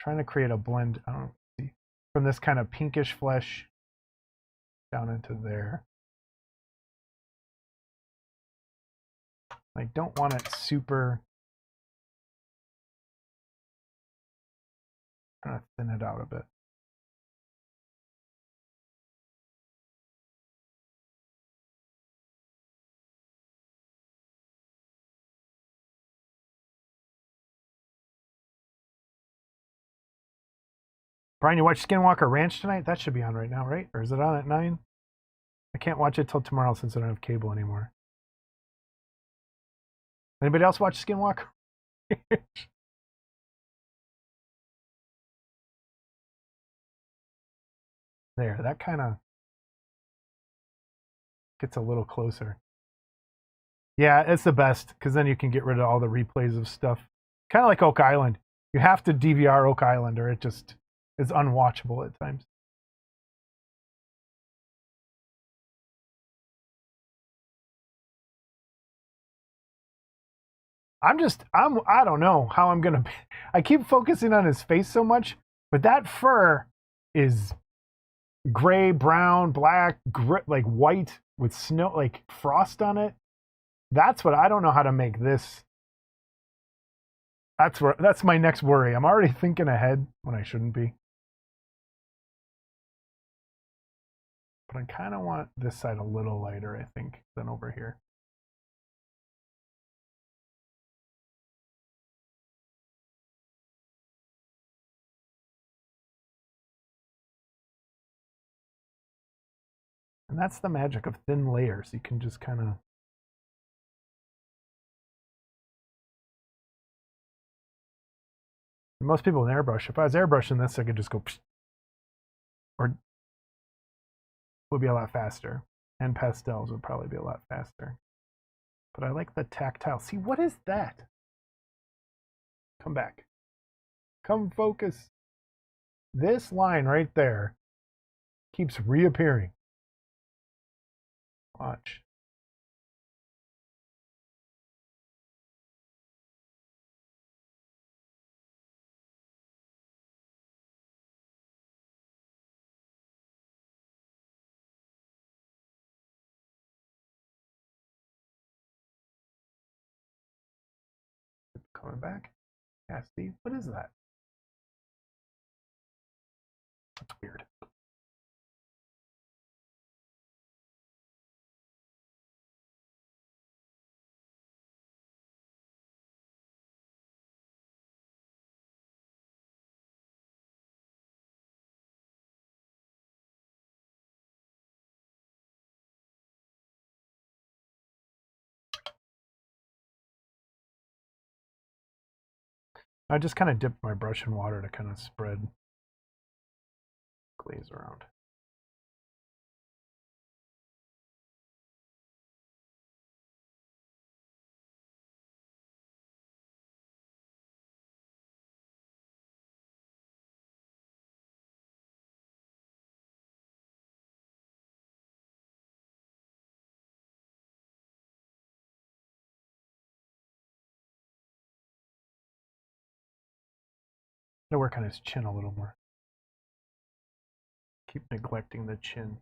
Trying to create a blend. I don't see from this kind of pinkish flesh down into there. I don't want it super. I'm gonna thin it out a bit. Brian, you watch Skinwalker Ranch tonight? That should be on right now, right? Or is it on at 9? I can't watch it till tomorrow since I don't have cable anymore. Anybody else watch Skinwalker? There, that kind of gets a little closer. Yeah, it's the best because then you can get rid of all the replays of stuff. Kind of like Oak Island. You have to DVR Oak Island or it just is unwatchable at times. I don't know how I'm gonna. I keep focusing on his face so much, but that fur is gray, brown, black, like white with snow, like frost on it. That's what I don't know how to make this. That's my next worry. I'm already thinking ahead when I shouldn't be. But I kind of want this side a little lighter, I think, than over here. And that's the magic of thin layers. You can just kind of. Most people in airbrush, if I was airbrushing this, I could just go, psh, or it would be a lot faster. And pastels would probably be a lot faster. But I like the tactile. See, what is that? Come back. Come focus. This line right there keeps reappearing. Watch. Coming back. Yeah, see, what is that? That's weird. I just kind of dipped my brush in water to kind of spread glaze around. I'm gonna work on his chin a little more. Keep neglecting the chin.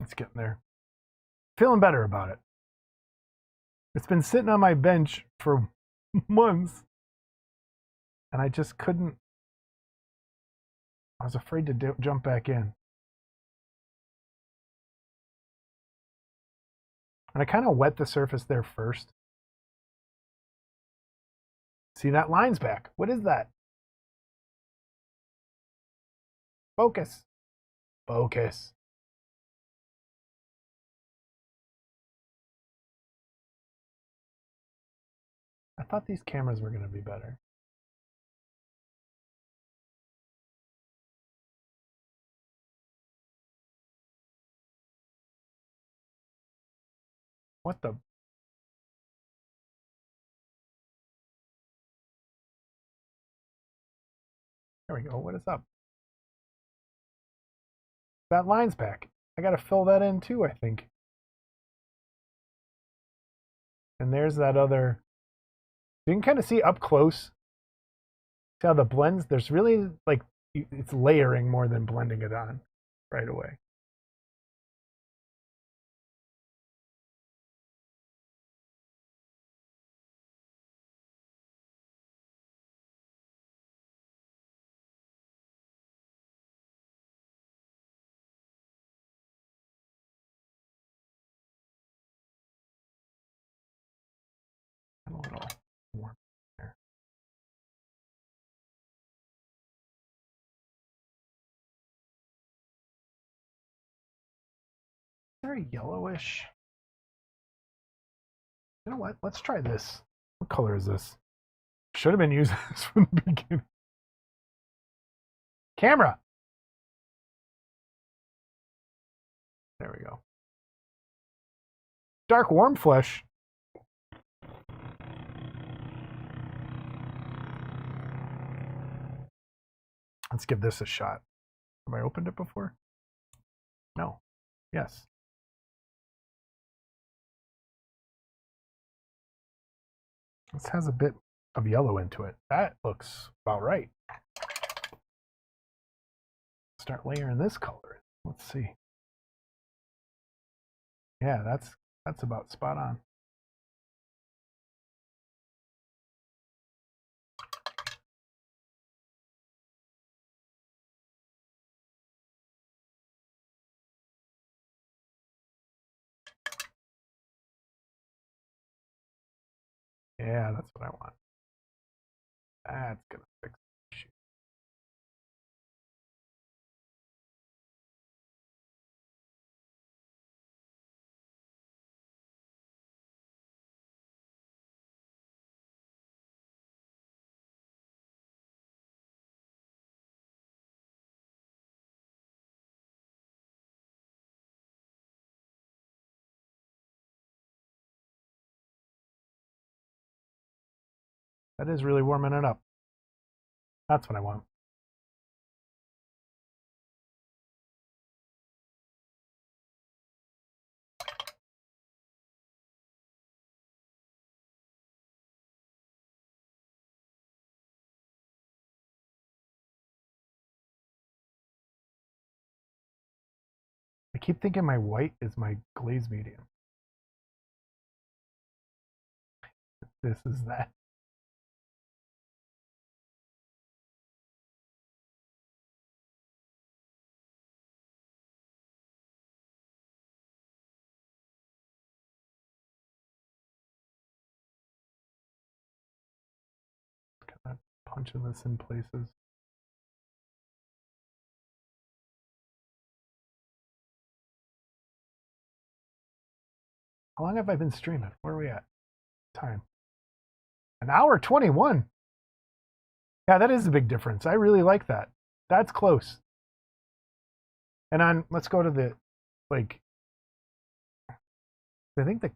It's getting there. Feeling better about it. It's been sitting on my bench for months, and I just couldn't. I was afraid to jump back in. And I kind of wet the surface there first. See, that line's back. What is that? Focus. Focus. I thought these cameras were going to be better. What the? There we go. What is up? That line's back. I got to fill that in too, I think. And there's that other. You can kind of see up close. See how the blends, there's really like, it's layering more than blending it on right away. A little warm there. Very yellowish. You know what? Let's try this. What color is this? Should have been using this from the beginning. Camera. There we go. Dark warm flesh. Let's give this a shot. Have I opened it before? No. Yes. This has a bit of yellow into it. That looks about right. Start layering this color. Let's see. Yeah, that's about spot on. Yeah, that's what I want. That's gonna fix the issue. That is really warming it up. That's what I want. I keep thinking my white is my glaze medium. This is that. Kind of punching this in places. How long have I been streaming? Where are we at? Time. An hour 21. Yeah, that is a big difference. I really like that. That's close. And on, let's go to the, like, I think the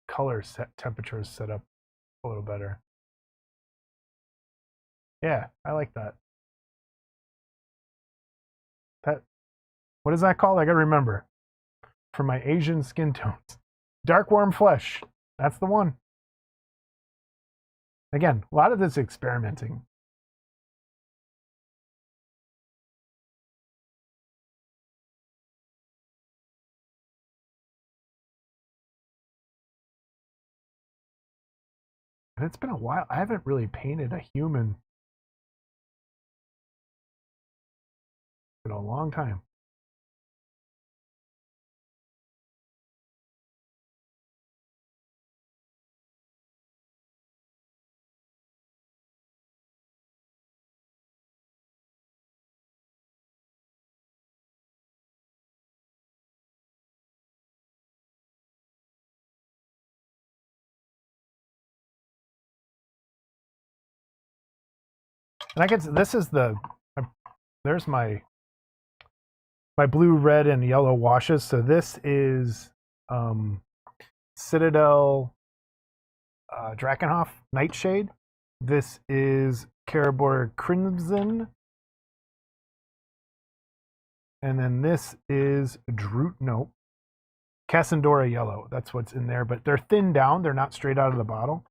color set temperature is set up a little better. Yeah, I like that. That, what is that called? I gotta remember. For my Asian skin tones. Dark warm flesh. That's the one. Again, a lot of this experimenting. And it's been a while. I haven't really painted a human in a long time. And I guess this is there's my blue, red, and yellow washes. So this is Citadel Drakenhof Nightshade. This is Carabor Crimson. And then this is Cassandora Yellow. That's what's in there. But they're thinned down. They're not straight out of the bottle.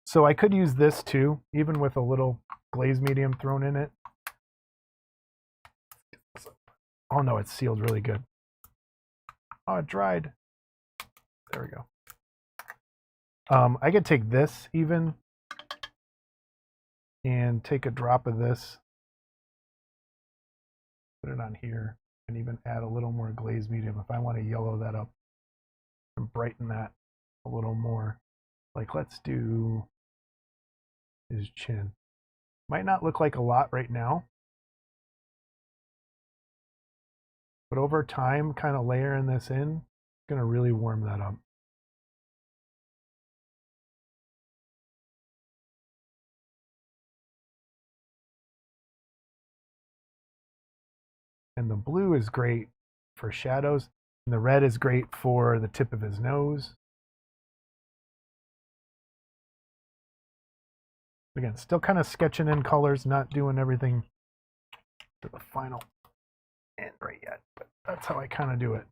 So I could use this too, even with a little glaze medium thrown in it. Oh no, it's sealed really good. Oh, it dried. There we go. I could take this even and take a drop of this, put it on here, and even add a little more glaze medium if I want to yellow that up and brighten that a little more. Like, let's do his chin. Might not look like a lot right now, but over time, kind of layering this in, it's going to really warm that up. And the blue is great for shadows, and the red is great for the tip of his nose. Again, still kind of sketching in colors, not doing everything to the final end right yet, but that's how I kind of do it.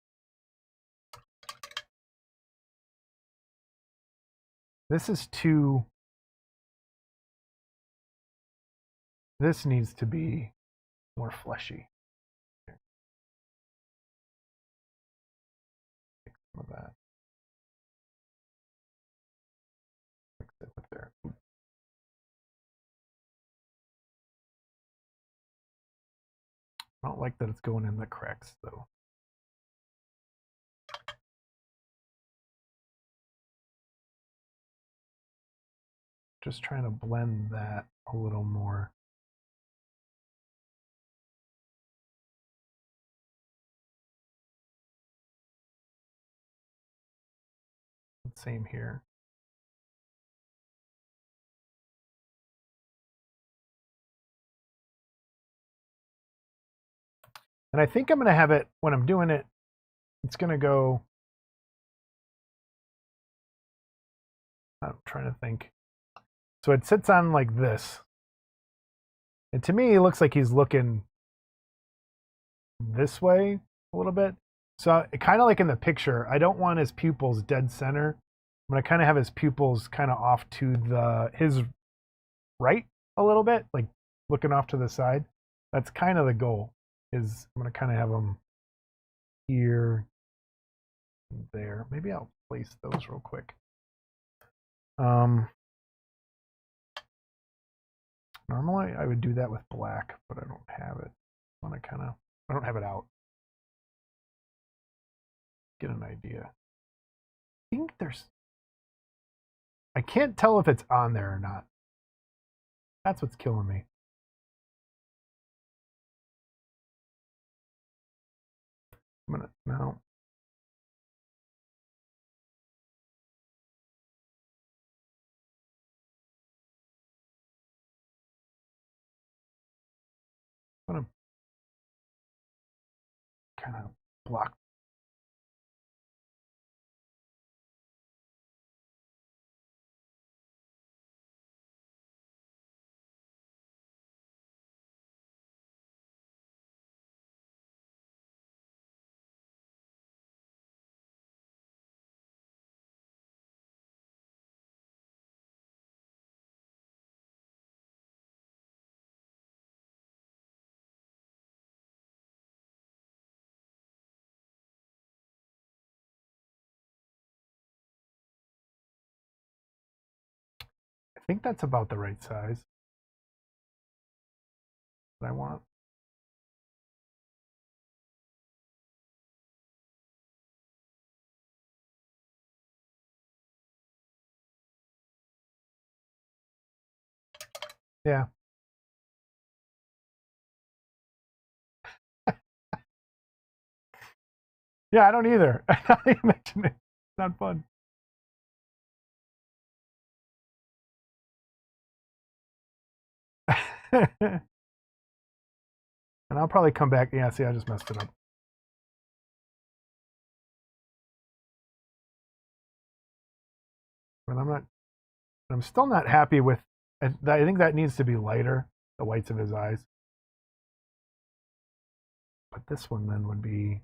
This is too... This needs to be more fleshy. Take some of that. Mix it with there. I don't like that it's going in the cracks, though. Just trying to blend that a little more. Same here. And I think I'm going to have it, when I'm doing it, it's going to go... I'm trying to think. So it sits on like this. And to me, it looks like he's looking this way a little bit. So kind of like in the picture, I don't want his pupils dead center. I'm going to kind of have his pupils kind of off to his right a little bit, like looking off to the side. That's kind of the goal, is I'm going to kind of have them here and there. Maybe I'll place those real quick. Normally I would do that with black, but I don't have it. I don't have it out. Get an idea. I think I can't tell if it's on there or not. That's what's killing me. No. I'm gonna kind of block. I think that's about the right size that I want. Yeah. Yeah, I don't either. Now that you mention it, it's not fun. And I'll probably come back. Yeah, see, I just messed it up. But I'm still not happy with, I think that needs to be lighter, the whites of his eyes. But this one then would be,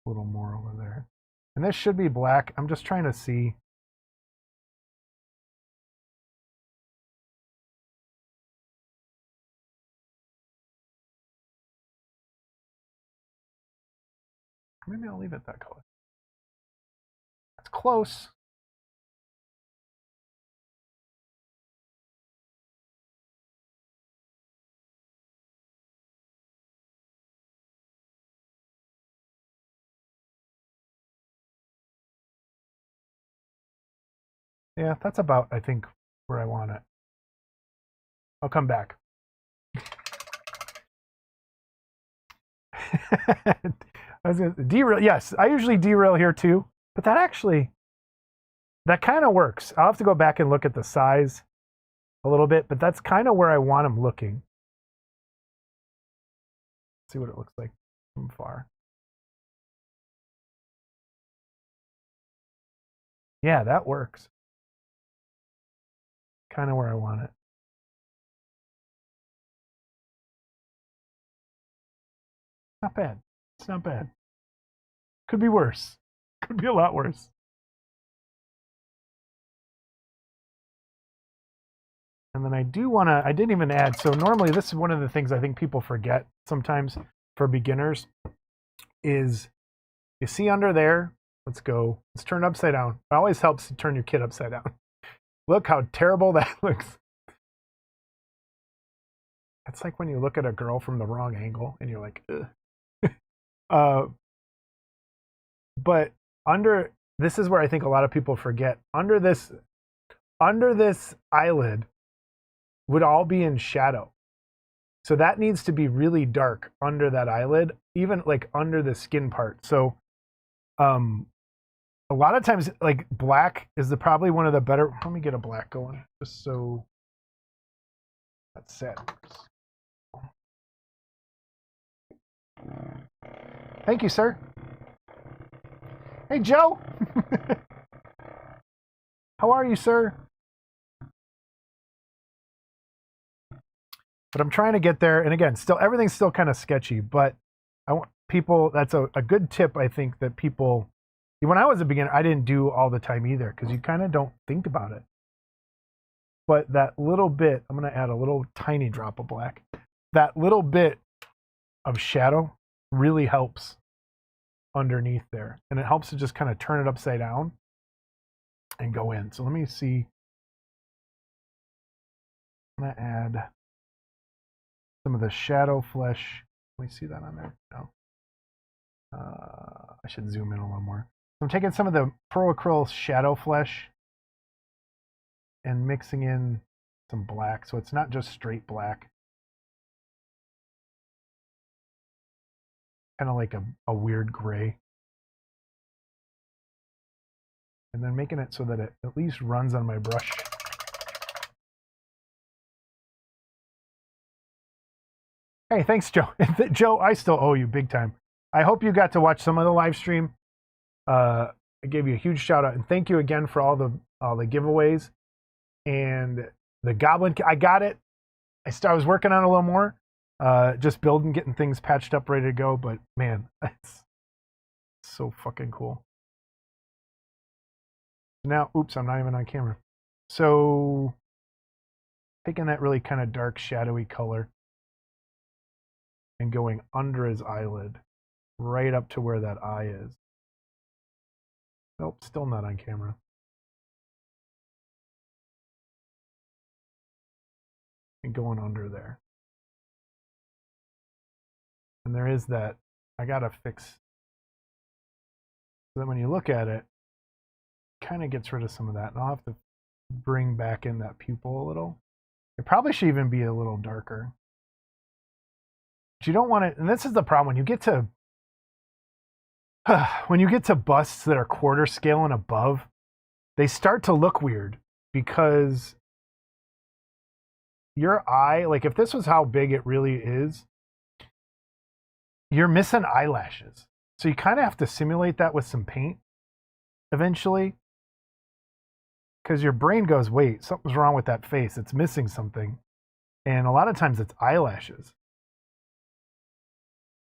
a little more over there. And this should be black. I'm just trying to see. Maybe I'll leave it that color. That's close. Yeah, that's about, I think, where I want it. I'll come back. I was gonna derail. Yes, I usually derail here too, but that kind of works. I'll have to go back and look at the size a little bit, but that's kind of where I want them looking. See what it looks like from far. Yeah, that works. Kind of where I want it. Not bad. It's not bad. Could be worse. Could be a lot worse. And then I didn't even add, so normally this is one of the things I think people forget sometimes for beginners is, you see under there, let's turn it upside down. It always helps to turn your kit upside down. Look how terrible that looks. It's like when you look at a girl from the wrong angle and you're like, ugh. But this is where I think a lot of people forget. Under this eyelid would all be in shadow. So that needs to be really dark under that eyelid, even like under the skin part. So a lot of times, like, black is probably one of the better. Let me get a black going, just so that's set. Thank you, sir. Hey, Joe. How are you, sir? But I'm trying to get there. And again, everything's still kind of sketchy, but I want people, that's a good tip, I think, that people, when I was a beginner, I didn't do all the time either, because you kind of don't think about it. But that little bit, I'm going to add a little tiny drop of black. That little bit of shadow really helps underneath there. And it helps to just kind of turn it upside down and go in. So let me see. I'm going to add some of the shadow flesh. Let me see that on there. No. I should zoom in a little more. So I'm taking some of the Pro Acryl shadow flesh and mixing in some black, so it's not just straight black. Kind of like a weird gray. And then making it so that it at least runs on my brush. Hey, thanks, Joe. Joe, I still owe you big time. I hope you got to watch some of the live stream. I gave you a huge shout out, and thank you again for all the giveaways. And the goblin, I got it. I was working on it a little more, just building, getting things patched up, ready to go. But man, it's so fucking cool. Now, oops, I'm not even on camera. So taking that really kind of dark, shadowy color and going under his eyelid. right up to where that eye is. Nope, still not on camera. And going under there. And there is that, I gotta fix, so that when you look at it, kind of gets rid of some of that. And I'll have to bring back in that pupil a little. It probably should even be a little darker. But you don't want it, and this is the problem when you get to busts that are quarter scale and above, they start to look weird because your eye, like if this was how big it really is, you're missing eyelashes. So you kind of have to simulate that with some paint eventually, because your brain goes, wait, something's wrong with that face. It's missing something. And a lot of times it's eyelashes.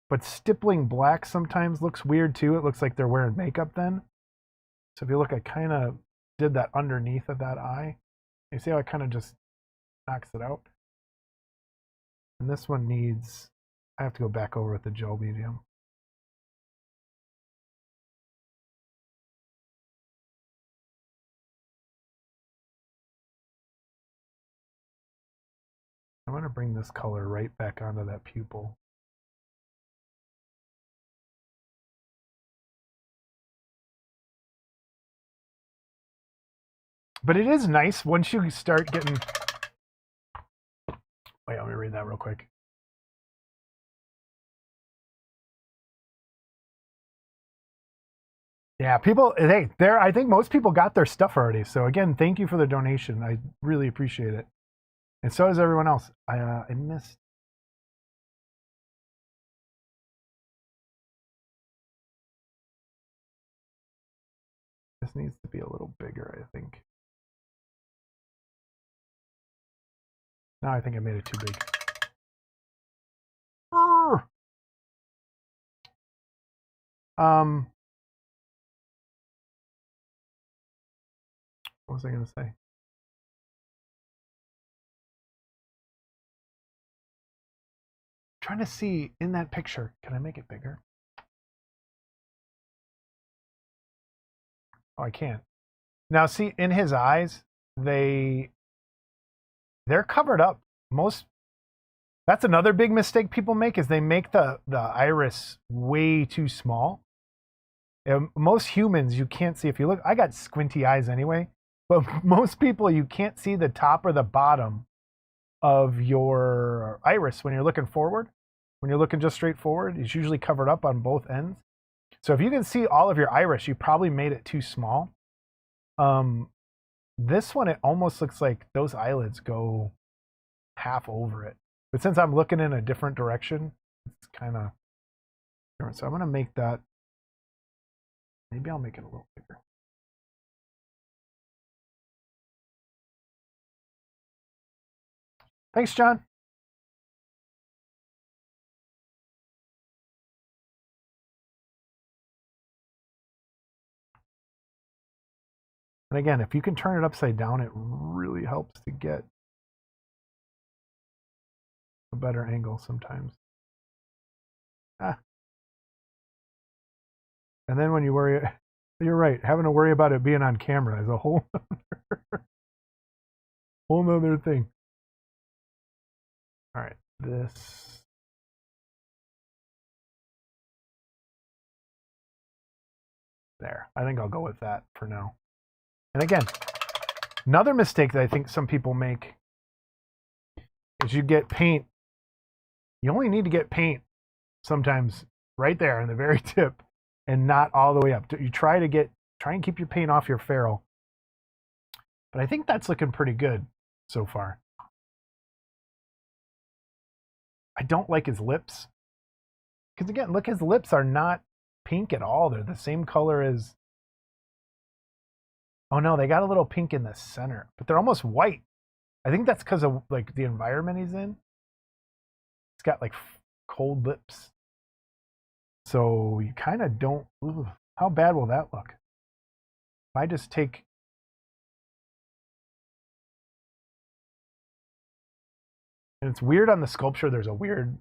But stippling black sometimes looks weird too. It looks like they're wearing makeup then. So if you look, I kind of did that underneath of that eye. You see how it kind of just knocks it out? And this one needs, I have to go back over with the gel medium. I'm going to bring this color right back onto that pupil. But it is nice once you start getting... Wait, let me read that real quick. Yeah, people, hey, there, I think most people got their stuff already. So again, thank you for the donation. I really appreciate it. And so does everyone else. I missed. This needs to be a little bigger, I think. No, I think I made it too big. What was I going to say? Trying to see in that picture. Can I make it bigger? Oh, I can't. Now, see, in his eyes, they're covered up. That's another big mistake people make is they make the iris way too small. Most humans, you can't see. If you look, I got squinty eyes anyway, but most people, you can't see the top or the bottom of your iris when you're looking forward. When you're looking just straight forward, it's usually covered up on both ends. So if you can see all of your iris, you probably made it too small. This one, it almost looks like those eyelids go half over it. But since I'm looking in a different direction, it's kind of different. So I'm going to make that, maybe I'll make it a little bigger. Thanks, John. And again, if you can turn it upside down, it really helps to get a better angle sometimes. And then when you worry, you're right, having to worry about it being on camera is a whole nother thing. All right, this. There, I think I'll go with that for now. And again, another mistake that I think some people make is you get paint. You only need to get paint sometimes right there in the very tip and not all the way up. You try and keep your paint off your ferrule. But I think that's looking pretty good so far. I don't like his lips. Because again, look, his lips are not pink at all. They're the same color as... Oh no, they got a little pink in the center, but they're almost white. I think that's because of like the environment he's in. It's got like cold lips. So you kind of don't... Ooh, how bad will that look? If I just take... And it's weird on the sculpture, there's a weird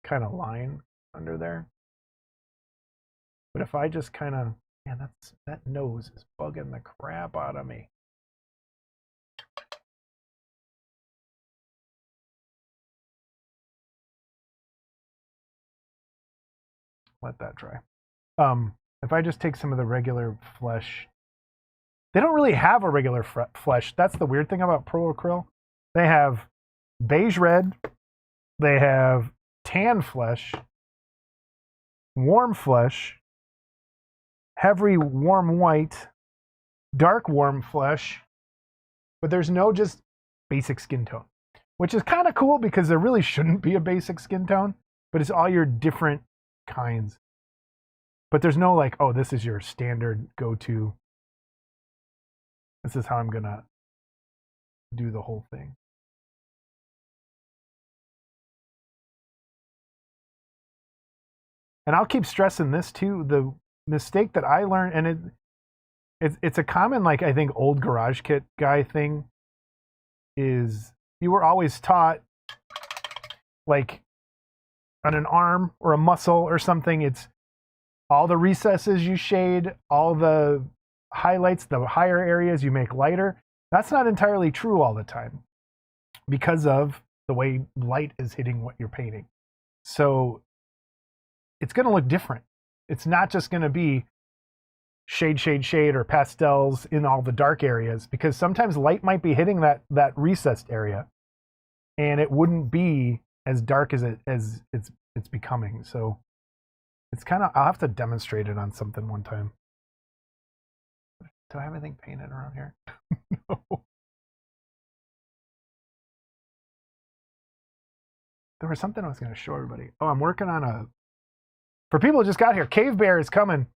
kind of line under there. if I just kind of, man, that nose is bugging the crap out of me. Let that dry. If I just take some of the regular flesh, they don't really have a regular flesh. That's the weird thing about Pro Acryl. They have beige red, they have tan flesh, warm flesh, heavy warm white, dark warm flesh, but there's no just basic skin tone, which is kind of cool because there really shouldn't be a basic skin tone, but it's all your different kinds. But there's no like, oh, this is your standard go-to. This is how I'm gonna do the whole thing. And I'll keep stressing this too. The mistake that I learned, and it's a common, like, I think old garage kit guy thing, is you were always taught, like, on an arm or a muscle or something, it's all the recesses you shade, all the highlights, the higher areas you make lighter. That's not entirely true all the time because of the way light is hitting what you're painting. So it's going to look different. It's not just going to be shade, shade, shade, or pastels in all the dark areas, because sometimes light might be hitting that recessed area and it wouldn't be as dark as it's becoming. So it's kind of, I'll have to demonstrate it on something one time. Do I have anything painted around here? No. There was something I was going to show everybody. Oh, I'm working on for people who just got here, Cave Bear is coming.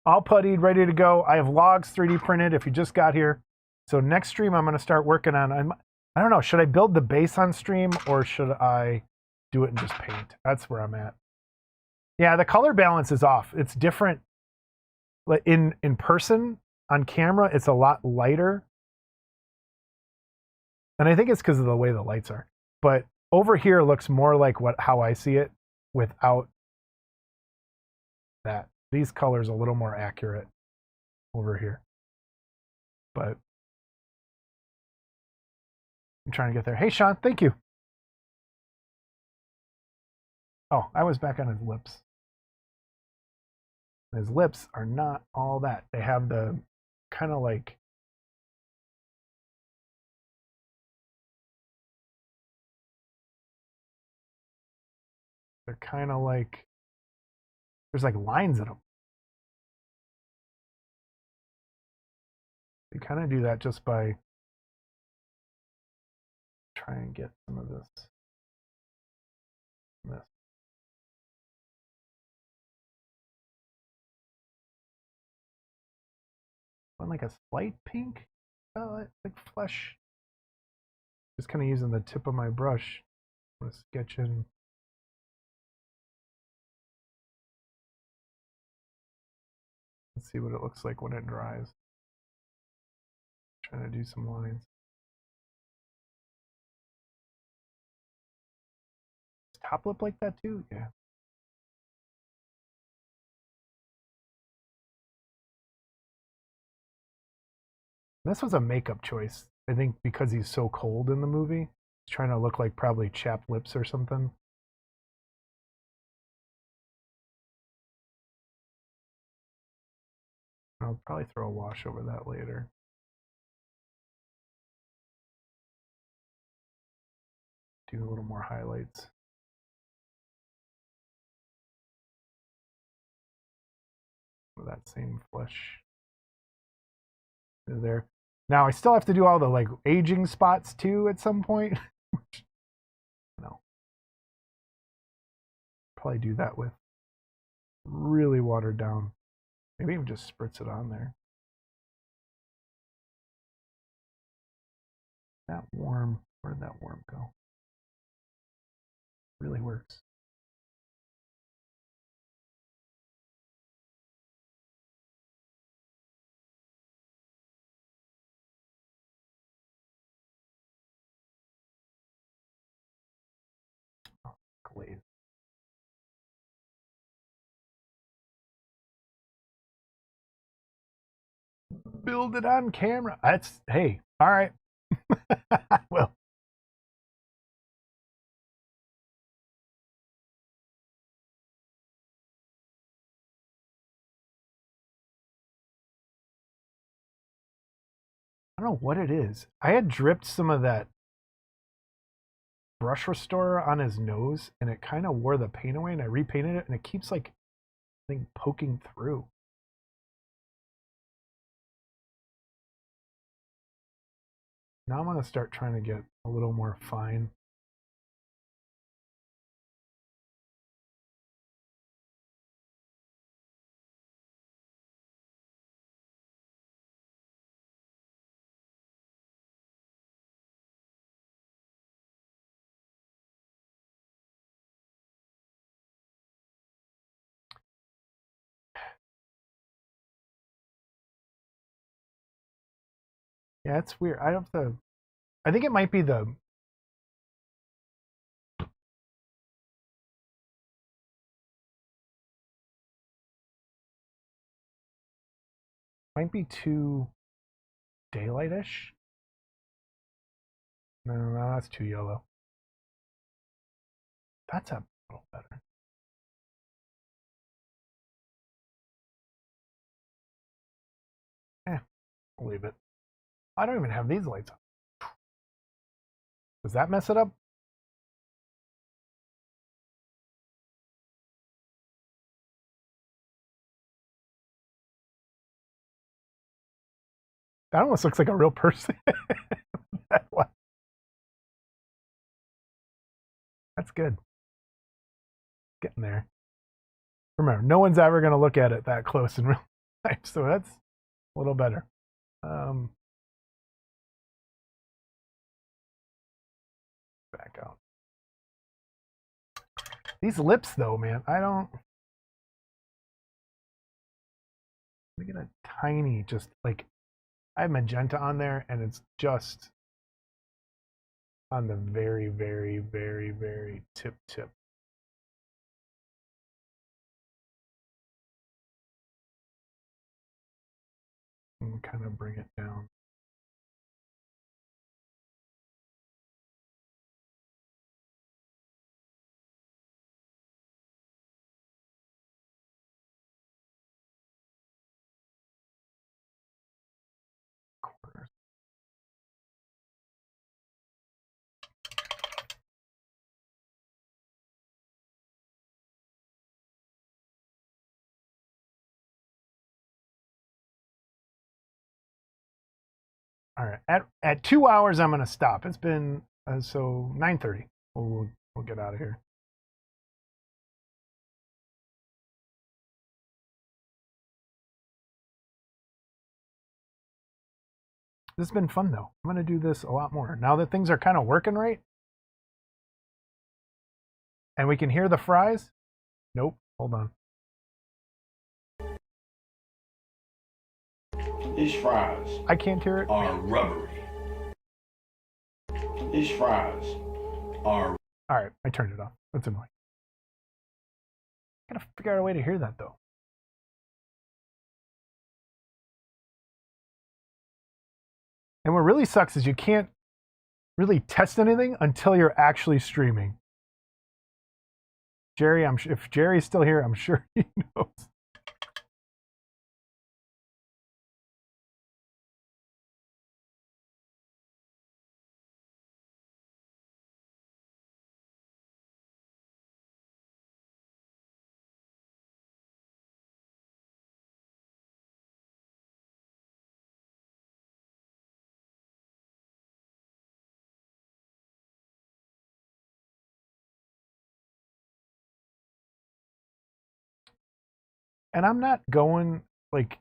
All puttied, ready to go. I have logs 3D printed if you just got here. So next stream I'm going to start working on, I don't know, should I build the base on stream or should I do it and just paint? That's where I'm at. Yeah, the color balance is off. It's different. In person, on camera, it's a lot lighter. And I think it's because of the way the lights are. But over here looks more like how I see it without that. These colors a little more accurate over here. But I'm trying to get there. Hey, Sean, thank you. Oh, I was back on his lips. His lips are not all that. They have the kind of like, they're kind of like, there's like lines in them. You kind of do that just by trying to get some of this. Like a slight pink, like flesh. Just kind of using the tip of my brush. I'm gonna sketch in. Let's see what it looks like when it dries. Trying to do some lines. Is top lip like that too? Yeah. This was a makeup choice, I think, because he's so cold in the movie. He's trying to look like probably chapped lips or something. I'll probably throw a wash over that later. Do a little more highlights. With that same flesh there. Now I still have to do all the like aging spots too at some point. No. Probably do that with really watered down. Maybe even just spritz it on there. That warm, where did that warm go? Really works. Oh, glaze. Build it on camera. That's, hey, all right. Well, I don't know what it is. I had dripped some of that brush restorer on his nose and it kind of wore the paint away, and I repainted it and it keeps like, I think, poking through. Now I'm going to start trying to get a little more fine. Yeah, it's weird. I have to, I think it might be might be too daylightish. No, that's too yellow. That's a little better. I'll leave it. I don't even have these lights on. Does that mess it up? That almost looks like a real person. That's good. Getting there. Remember, no one's ever going to look at it that close in real life, so that's a little better. Back out. These lips, though, man, I don't. Let me get a tiny, just like, I have magenta on there, and it's just on the very, very, very, very tip. And kind of bring it down. Corners. All right, at 2 hours, I'm gonna stop. It's been so 9:30. We'll get out of here. This has been fun though. I'm gonna do this a lot more now that things are kind of working right, and we can hear the fries. Nope, hold on. These fries I can't hear it. are rubbery. These fries are. All right, I turned it off. That's annoying. I gotta figure out a way to hear that though. And what really sucks is you can't really test anything until you're actually streaming. Jerry, if Jerry's still here, I'm sure he knows. And I'm not going like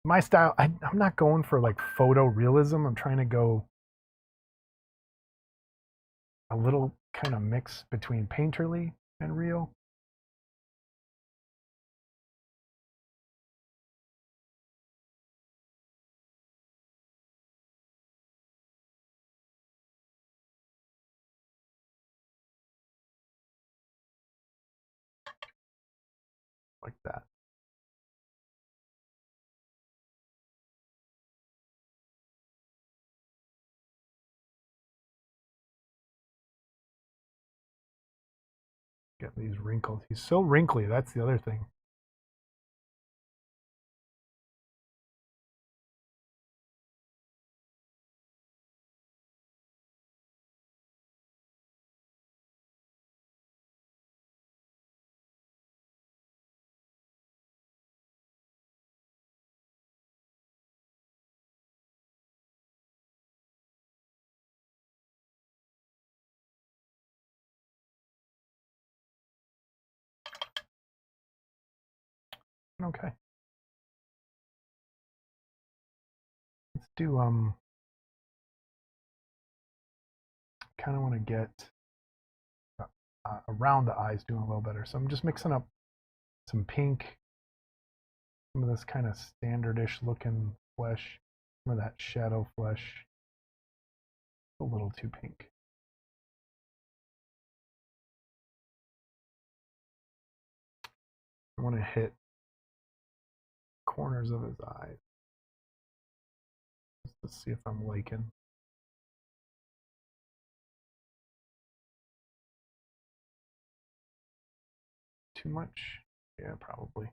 my style. I'm not going for like photo realism. I'm trying to go a little kind of mix between painterly and real. Like that. Getting these wrinkles. He's so wrinkly. That's the other thing. Okay. Let's do kind of want to get around the eyes doing a little better. So I'm just mixing up some pink, some of this kind of standardish looking flesh, some of that shadow flesh. A little too pink. I want to hit corners of his eyes just to see if I'm liking. Too much? Yeah, probably.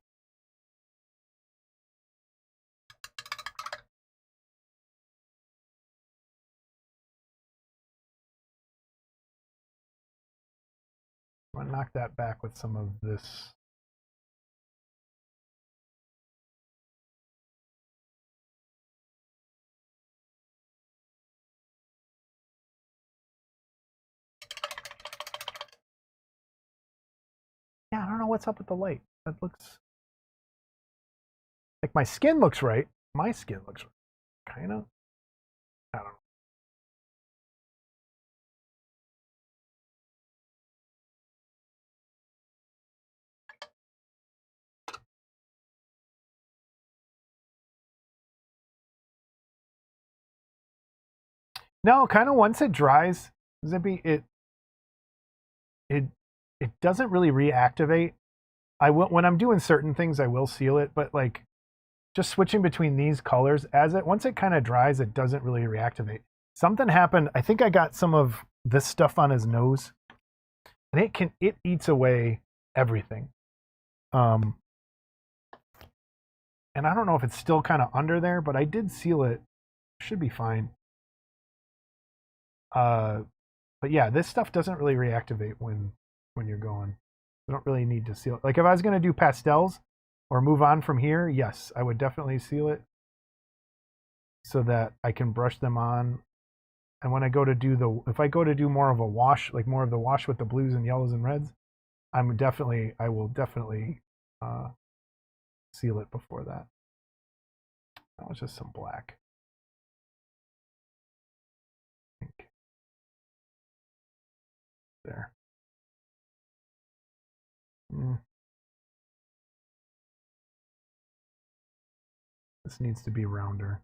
I'm gonna knock that back with some of this. Yeah, I don't know what's up with the light. That looks like my skin looks right. My skin looks right. Kind of. I don't know. No, kind of once it dries, Zippy, it it doesn't really reactivate. I will when I'm doing certain things, I will seal it, but like just switching between these colors as it once it kind of dries, it doesn't really reactivate. Something happened. I think I got some of this stuff on his nose, and it eats away everything. And I don't know if it's still kind of under there, but I did seal it. Should be fine. But yeah, this stuff doesn't really reactivate when you're going. You don't really need to seal it. Like if I was gonna do pastels or move on from here, yes, I would definitely seal it so that I can brush them on. And when I go to do if I go to do more of a wash, like more of the wash with the blues and yellows and reds, I will definitely seal it before that. That was just some black. There. This needs to be rounder.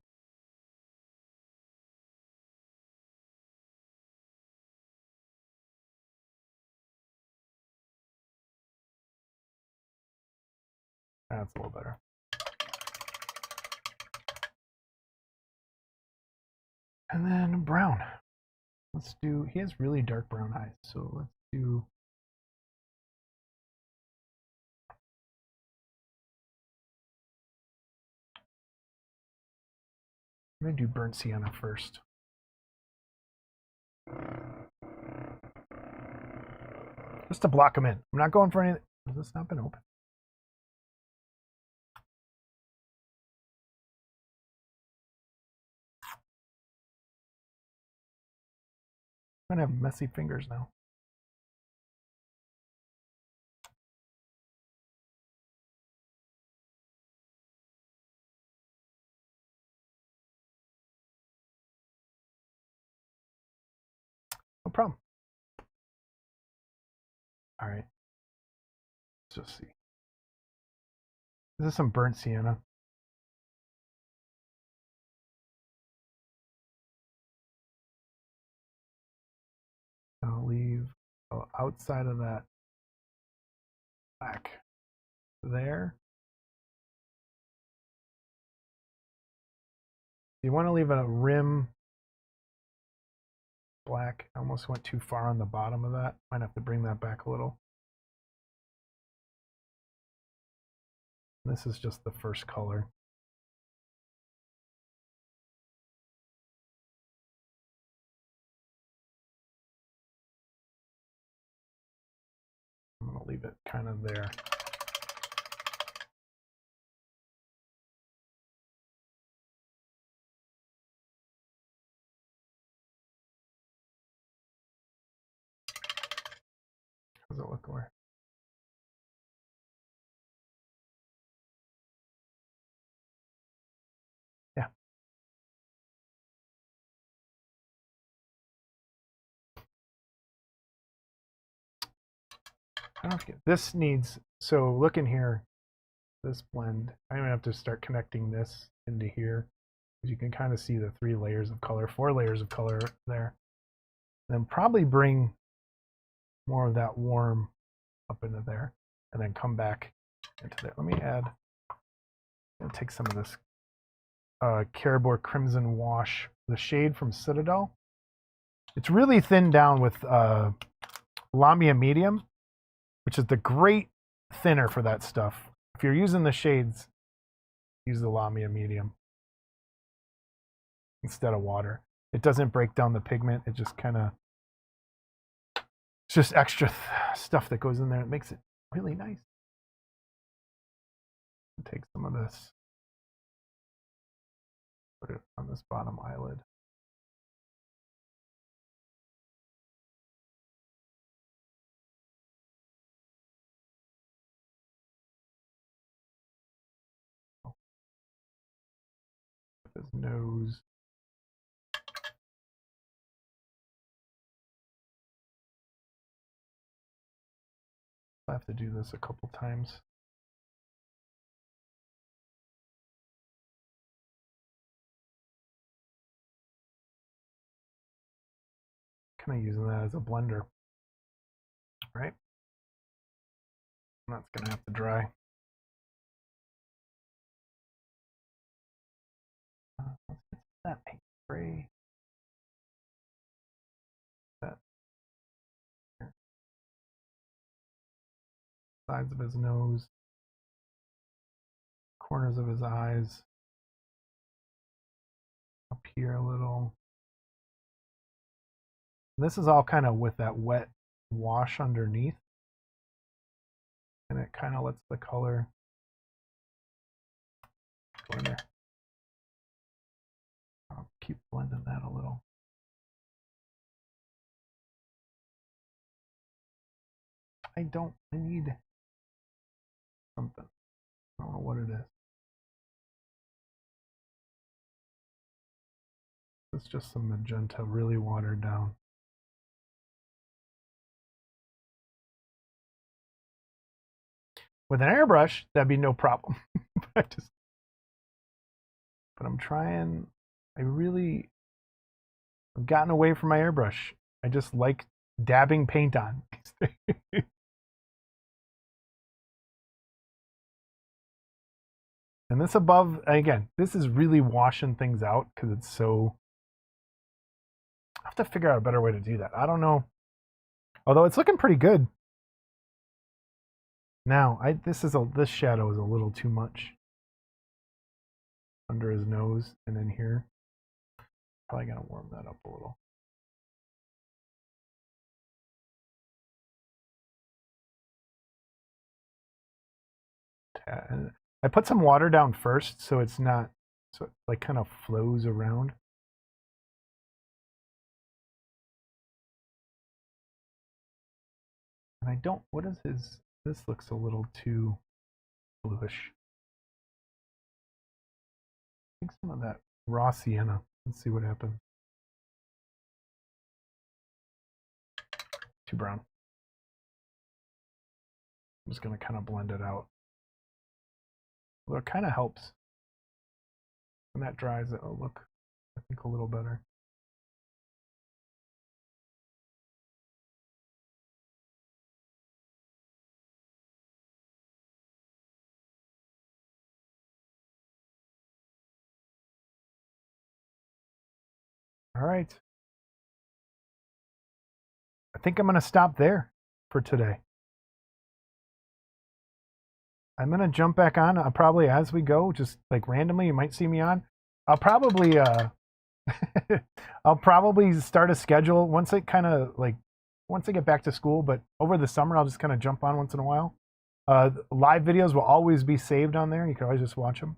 That's a little better. And then brown. Let's do, he has really dark brown eyes, so let's do, I'm gonna do burnt sienna first. Just to block them in. I'm not going for anything. Has this not been open? I'm gonna have messy fingers now. No problem. All right. Let's just see. This is some burnt sienna. I'll leave outside of that black there. You want to leave a rim black. I almost went too far on the bottom of that. Might have to bring that back a little. This is just the first color. I'm going to leave it kind of there. How does it look like? Yeah. I don't get this needs, so look in here, this blend, I'm gonna have to start connecting this into here. You can kind of see the 3 layers of color, 4 layers of color there. Then probably bring more of that warm up into there and then come back into there. Let me add, I'm gonna take some of this Caribou Crimson Wash, the shade from Citadel. It's really thinned down with Lamia Medium, which is the great thinner for that stuff. If you're using the shades, use the Lamia Medium instead of water. It doesn't break down the pigment. It just kind of, it's just extra stuff that goes in there. It makes it really nice. Take some of this, put it on this bottom eyelid. His nose. I have to do this a couple times. Kind of using that as a blender, right? And that's gonna have to dry. Let's get that paint spray. That here. Sides of his nose, corners of his eyes, up here a little. And this is all kind of with that wet wash underneath, and it kind of lets the color go in there. I'll keep blending that a little. I need something. I don't know what it is. It's just some magenta, really watered down. With an airbrush, that'd be no problem. But I'm trying, I've gotten away from my airbrush. I just like dabbing paint on. And this above, again, this is really washing things out because it's so, I have to figure out a better way to do that. I don't know. Although it's looking pretty good. Now, this shadow is a little too much under his nose and in here. Probably gonna warm that up a little. And I put some water down first so it's not, so it like kind of flows around. And I don't, what is his, this looks a little too bluish. I think some of that raw sienna. Let's see what happens. Too brown. I'm just gonna kind of blend it out. Well, it kind of helps. When that dries, it'll look, I think, a little better. All right. I think I'm going to stop there for today. I'm gonna jump back on. Probably as we go, just like randomly. You might see me on. I'll probably I'll probably start a schedule once I get back to school. But over the summer, I'll just kind of jump on once in a while. Live videos will always be saved on there. You can always just watch them.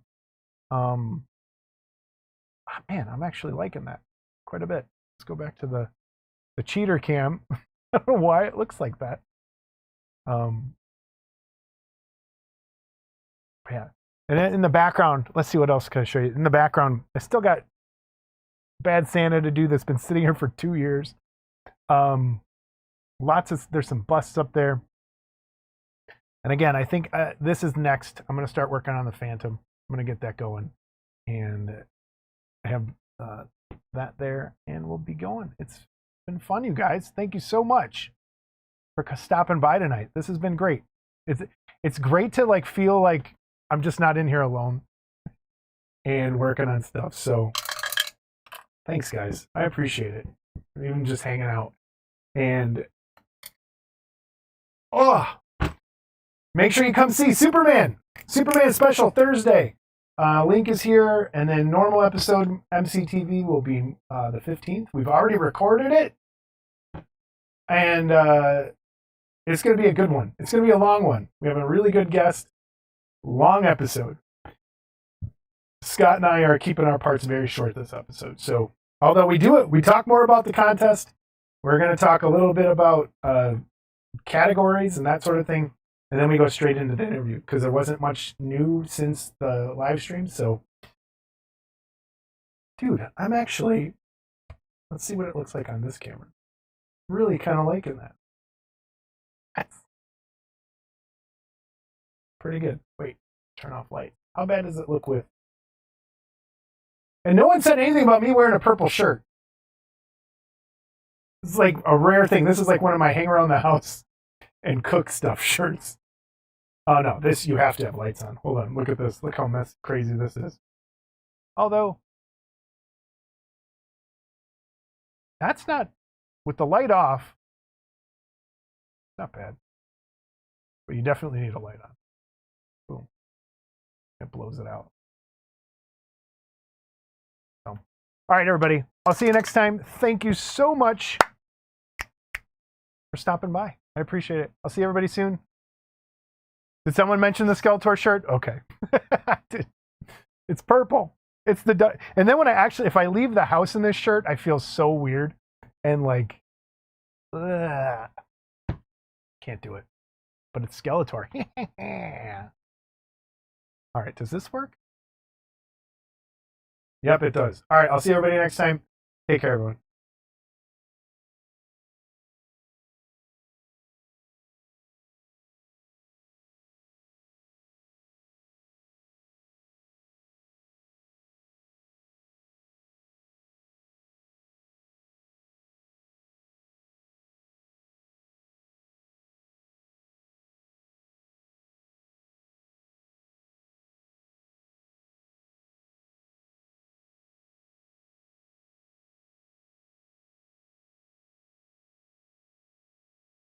Man, I'm actually liking that quite a bit. Let's go back to the cheater cam. I don't know why it looks like that. Yeah. And then in the background, let's see what else can I show you. In the background, I still got Bad Santa to do that's been sitting here for 2 years. There's some busts up there. And again, I think this is next. I'm going to start working on the Phantom. I'm going to get that going. And I have that there, and we'll be going. It's been fun, you guys. Thank you so much for stopping by tonight. This has been great. It's great to like feel like I'm just not in here alone and working on stuff. So thanks, guys. I appreciate it. Even just hanging out. And make sure you come see Superman special Thursday. Link is here, and then normal episode MCTV will be the 15th. We've already recorded it, and it's going to be a good one. It's going to be a long one. We have a really good guest. Long episode. Scott and I are keeping our parts very short this episode. So, although we talk more about the contest. We're going to talk a little bit about categories and that sort of thing. And then we go straight into the interview because there wasn't much new since the live stream. So, dude, let's see what it looks like on this camera. Really kind of liking that. That's pretty good. Wait, turn off light. How bad does it look with? And no one said anything about me wearing a purple shirt. This is like a rare thing. This is like one of my hang around the house and cook stuff shirts. Oh no, this you have to have lights on. Hold on, look at this. Look how crazy this is. Although, that's not, with the light off, not bad. But you definitely need a light on. Boom. It blows it out. So, all right, everybody. I'll see you next time. Thank you so much for stopping by. I appreciate it. I'll see everybody soon. Did someone mention the Skeletor shirt? Okay. It's purple. It's and then if I leave the house in this shirt, I feel so weird and like, ugh. Can't do it. But it's Skeletor. All right, does this work? Yep, it does. All right, I'll see everybody next time. Take care, everyone.